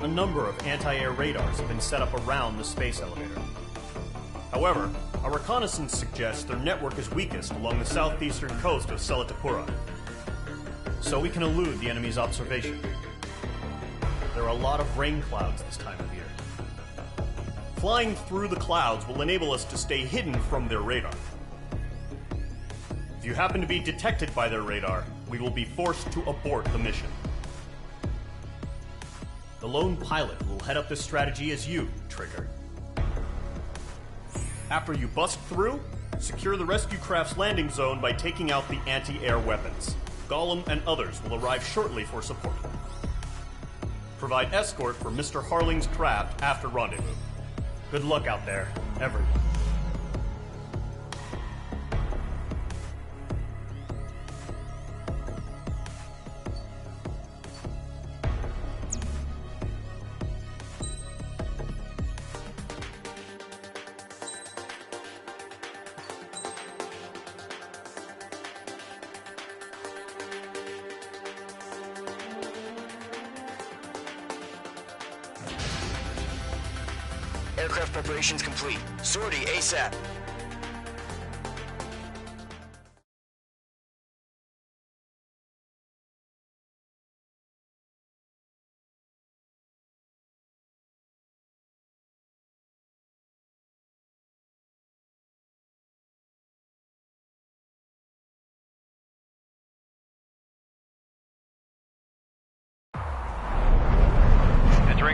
A number of anti-air radars have been set up around the space elevator. However, our reconnaissance suggests their network is weakest along the southeastern coast of Selatapura, so we can elude the enemy's observation. There are a lot of rain clouds this time of year. Flying through the clouds will enable us to stay hidden from their radar. If you happen to be detected by their radar, we will be forced to abort the mission. The lone pilot will head up this strategy as you, Trigger. After you bust through, secure the rescue craft's landing zone by taking out the anti-air weapons. Gollum and others will arrive shortly for support. Provide escort for Mr. Harling's craft after rendezvous. Good luck out there, everyone. Aircraft preparations complete. Sortie ASAP.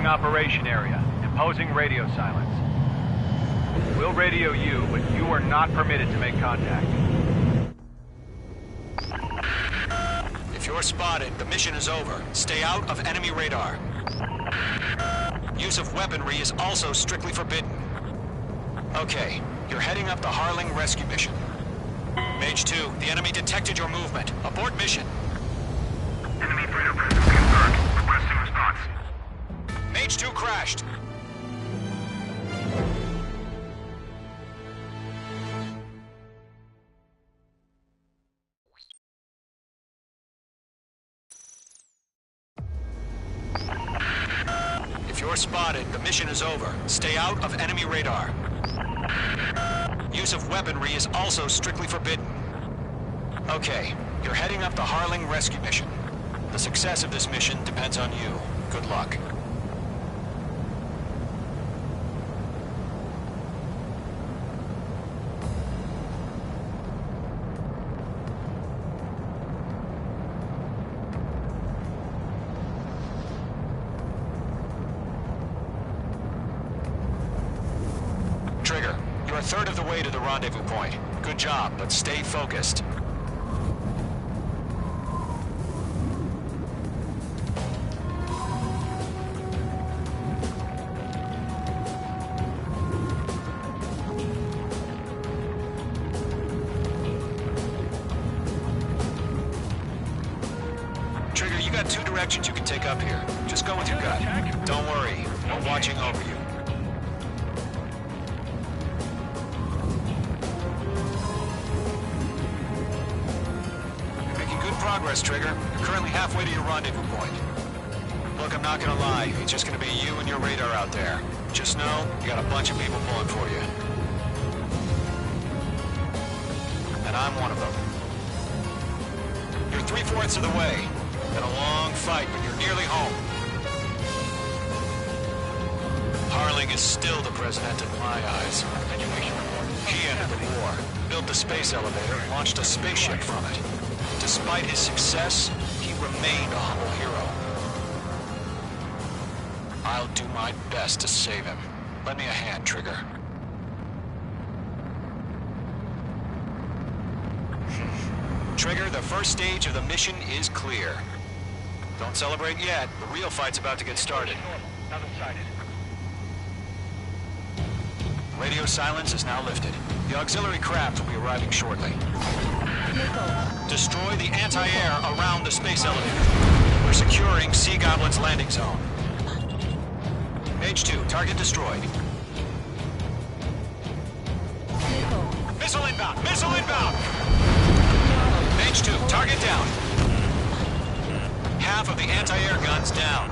Entering operation area. Imposing radio silence. We'll radio you, but you are not permitted to make contact. If you're spotted, the mission is over. Stay out of enemy radar. Use of weaponry is also strictly forbidden. Okay, you're heading up the Harling rescue mission. Mage 2, the enemy detected your movement. Abort mission. Enemy predator presence confirmed. Requesting response. Mage 2 crashed. If you're spotted, the mission is over. Stay out of enemy radar. Use of weaponry is also strictly forbidden. Okay, you're heading up the Harling rescue mission. The success of this mission depends on you. Good luck. Trigger, you're a third of the way to the rendezvous point. Good job, but stay focused. Trigger, you got 2 directions you can take up here. Just go with your gut. Don't worry, we're watching over you. Progress, Trigger. You're currently halfway to your rendezvous point. Look, I'm not gonna lie. It's just gonna be you and your radar out there. Just know, you got a bunch of people pulling for you. And I'm one of them. You're 3/4 of the way. Been a long fight, but you're nearly home. Harling is still the president in my eyes. He ended the war, built the space elevator, and launched a spaceship from it. Despite his success, he remained a humble hero. I'll do my best to save him. Lend me a hand, Trigger. Trigger, the first stage of the mission is clear. Don't celebrate yet. The real fight's about to get started. Radio silence is now lifted. The auxiliary craft will be arriving shortly. Destroy the anti-air around the space elevator. We're securing Sea Goblin's landing zone. Mage 2, target destroyed. Missile inbound! Missile inbound! Mage 2, target down. Half of the anti-air guns down.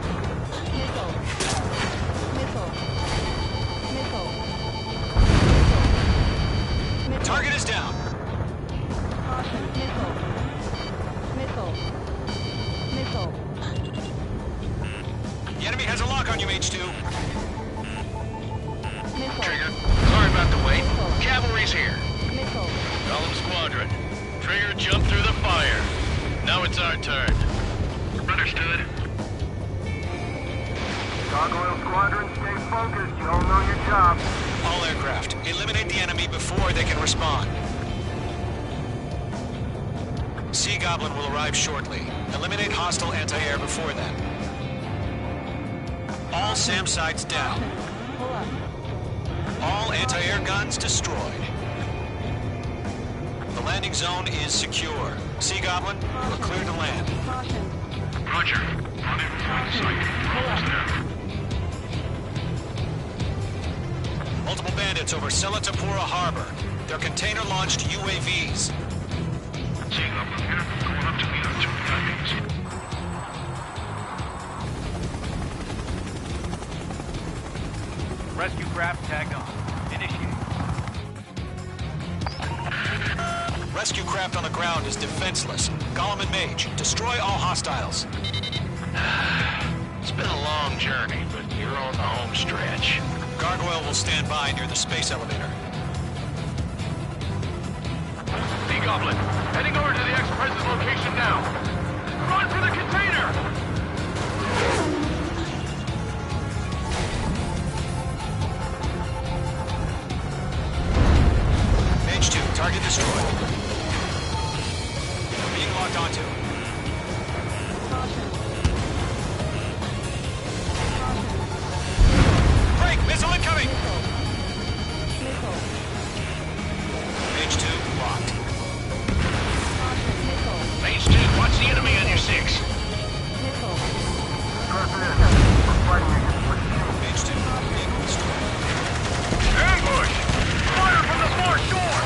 Target is down. The enemy has a lock on you, H2. Trigger, sorry about the wait. Cavalry's here. Golem Squadron. Trigger jumped through the fire. Now it's our turn. Understood. Gargoyle Squadron, stay focused. You all know your job. All aircraft, eliminate the enemy before they can respond. Sea Goblin will arrive shortly. Eliminate hostile anti-air before then. All SAM sites down. All anti-air guns destroyed. The landing zone is secure. Sea Goblin, you are clear to land. Roger. Rendezvous point site. Almost there. Multiple bandits over Selatapura Harbor. They're container-launched UAVs. Seeing up here, going up to meet our 2 tactics. Rescue craft tagged on. Initiate. Rescue craft on the ground is defenseless. Golem and Mage, destroy all hostiles. It's been a long journey, but you're on the home stretch. Gargoyle will stand by near the space elevator. Sea Goblin, heading over to the ex-president's location now. Run for the container! locked onto. Break! Missile incoming! Page 2, locked. Page 2, watch the enemy on your 6. Page 2, vehicle destroyed. Ambush! Fire from the far shore!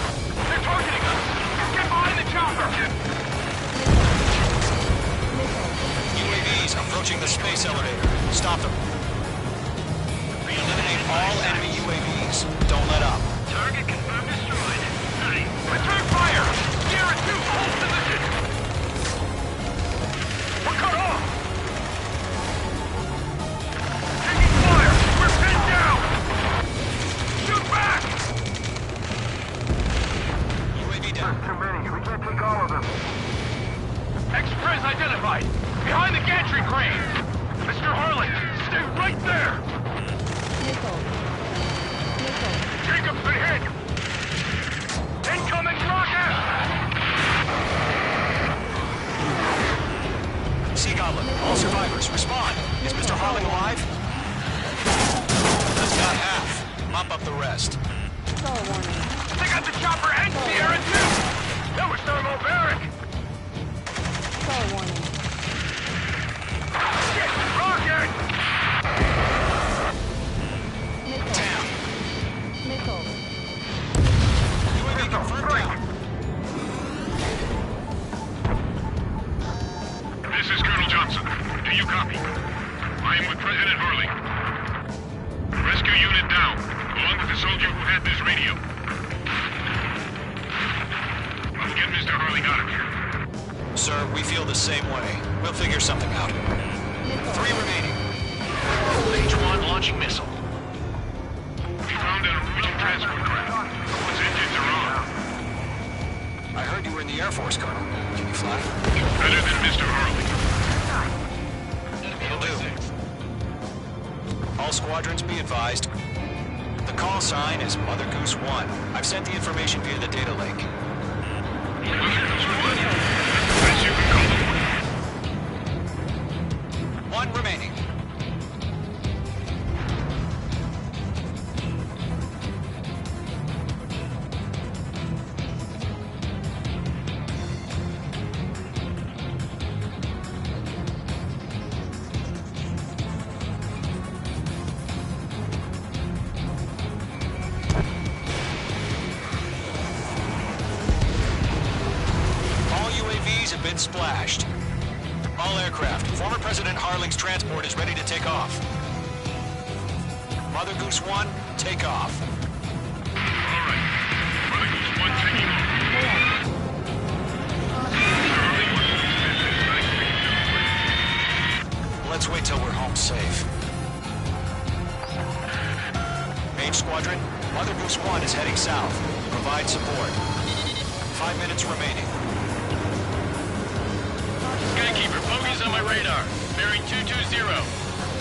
They're targeting us! Get behind the chopper! UAVs approaching the space elevator. Stop them. Eliminate all enemy UAVs. Don't let up. Target confirmed destroyed. Nice. Return fire! Sierra 2, hold position! We're cut off! Taking fire! We're pinned down! Shoot back! UAV down. Too many. We can't take all of them. Express identified! Behind the gantry crane! Mr. Harlan, stay right there! Jacob's been hit! Incoming rocket! Sea Goblin, all survivors, respond. Is Mr. Harlan alive? That's got half. Mop up the rest. They got the chopper and Sierra 2! That was thermobaric! Shit! Rocket! Down. UAV confirmed down. This is Colonel Johnson. Do you copy? I am with President Harley. Rescue unit down, along with the soldier who had this radio. Let's get Mr. Harley out of here. Sir, we feel the same way. We'll figure something out. 3 remaining. Page 1 launching missile. We found an Norwegian transport craft. Its engines are on. I heard you were in the Air Force, Colonel. Can you fly? Better than Mr. Harley. It'll do. All squadrons be advised. The call sign is Mother Goose 1. I've sent the information via the data link. As you can call them. 1 remaining. Been splashed. All aircraft, former President Harling's transport is ready to take off. Mother Goose 1, take off. All right. Mother Goose 1 taking off. Let's wait till we're home safe. Mage Squadron, Mother Goose 1 is heading south. Provide support. 5 minutes remaining. Skykeeper, bogeys on my radar. Bearing 220.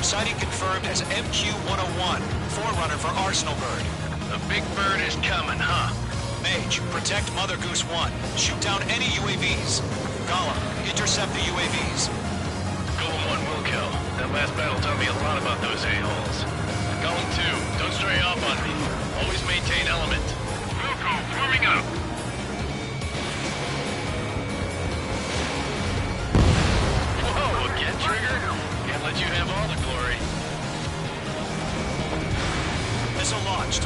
Sighting confirmed as MQ-101, forerunner for Arsenal Bird. The big bird is coming, huh? Mage, protect Mother Goose 1. Shoot down any UAVs. Gollum, intercept the UAVs. Golem 1 will kill. That last battle taught me a lot about those a-holes. Golem 2, don't stray off on me. Always maintain element. Wilco, forming up. Whoa, again, Trigger? Can't let you have all the glory. Missile launched.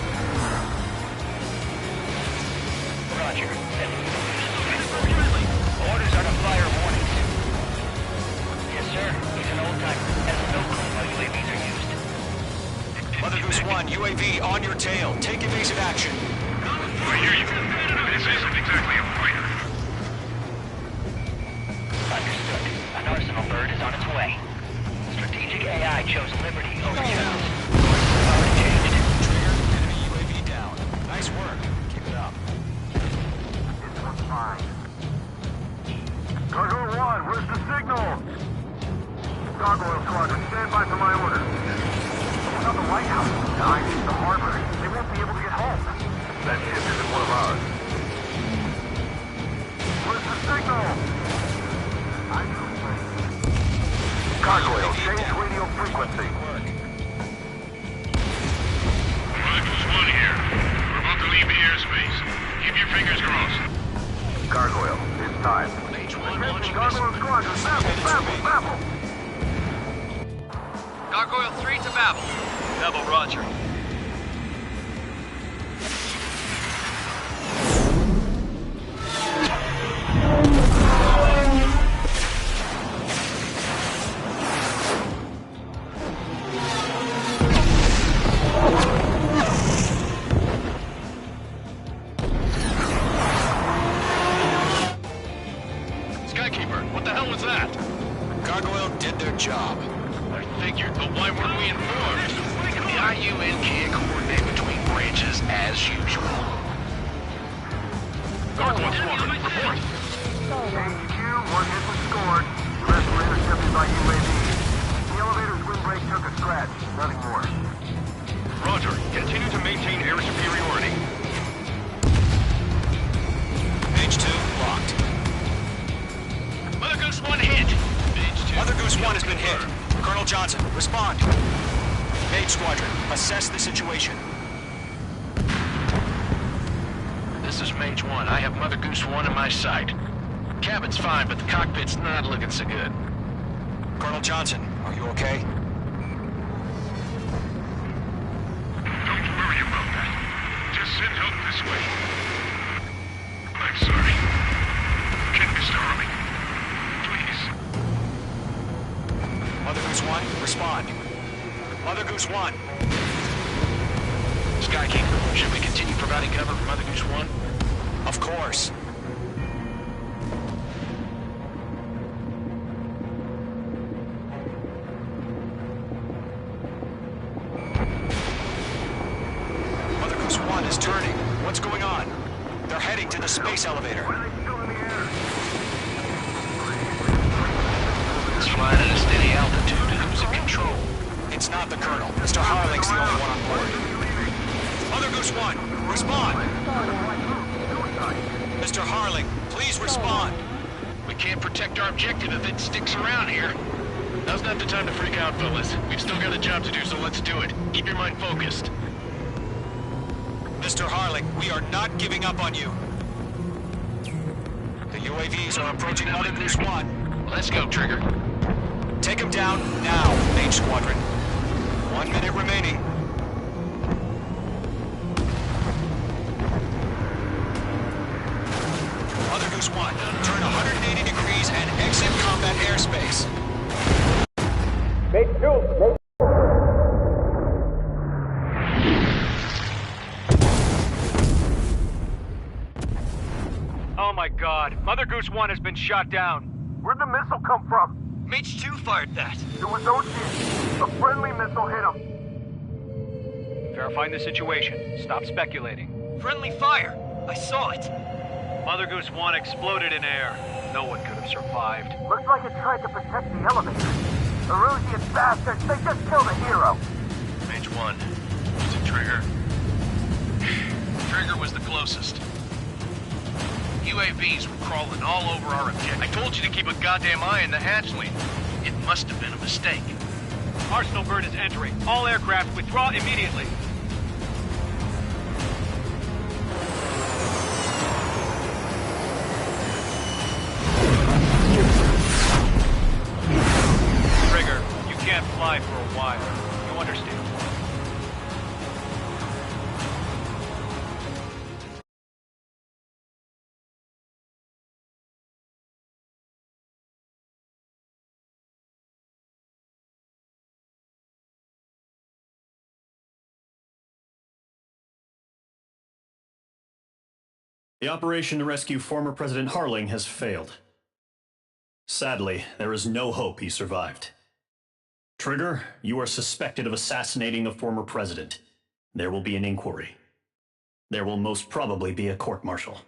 Roger. Orders are to fire warnings. Yes, sir. He's an old-timer. Has no clue how UAVs are used. Mother Goose 1, UAV on your tail. Take evasive action. I hear you. This isn't exactly a fighter. Understood. An Arsenal Bird is on its way. Strategic AI chose Liberty over yours. Course has already changed. Trigger, enemy UAV down. Nice work. Keep it up. This one's fine. Cargo 1, where's the signal? Gargoyle Squadron, stand by for my order. It's not the lighthouse. I need the harbor. They won't be able to get home. That ship isn't one of ours. Where's the signal? frequency. Rivals 1 here. We're about to leave the airspace. Keep your fingers crossed. Gargoyle, it's time. Gargoyle Squadron, Babel! Gargoyle 3 to Babel. Babel, roger. Skykeeper, what the hell was that? Gargoyle did their job. I figured, but why weren't we informed? The IUN can't coordinate between branches as usual. Gargoyle Squadron, report. HQ, 1 hit was scored. The rest were intercepted by UAV. The elevator's windbreak took a scratch. Nothing more. Roger, continue to maintain air superiority. Page 2, locked. Mother Goose 1 hit. Mother Goose 1 has been hit. Colonel Johnson, respond. Mage Squadron, assess the situation. This is Mage 1. I have Mother Goose 1 in my sight. Cabin's fine, but the cockpit's not looking so good. Colonel Johnson, are you okay? Don't worry about that. Just send help this way. I'm sorry. Get Mr. Harley. Please. Mother Goose 1, respond. Mother Goose 1. Skykeeper, should we continue providing cover for Mother Goose 1? Of course. Mother Goose 1 is turning. What's going on? They're heading to the space elevator. It's flying at a steady altitude. Who's in control? It's not the Colonel. Mr. Harling's the only one on board. Mother Goose 1, respond! Mr. Harling, please respond! We can't protect our objective if it sticks around here. Now's not the time to freak out, fellas. We've still got a job to do, so let's do it. Keep your mind focused. Mr. Harling, we are not giving up on you. The UAVs are approaching Mother Goose 1. Let's go, Trigger. Take him down now, Mage Squadron. 1 minute remaining. Mother Goose 1, turn 180 degrees and exit combat airspace. Mage 2, Oh my god, Mother Goose 1 has been shot down. Where'd the missile come from? Mage 2 fired that. It was Ocean. A friendly missile hit him. Verifying the situation. Stop speculating. Friendly fire! I saw it! Mother Goose 1 exploded in air. No one could have survived. Looks like it tried to protect the elevator. The Erusian bastards, they just killed a hero. Mage 1. Was it Trigger? Trigger was the closest. UAVs were crawling all over our objective. I told you to keep a goddamn eye on the hatchling. It must have been a mistake. Arsenal bird is entering. All aircraft withdraw immediately. Trigger, you can't fly for a while. You understand? The operation to rescue former President Harling has failed. Sadly, there is no hope he survived. Trigger, you are suspected of assassinating the former president. There will be an inquiry. There will most probably be a court-martial.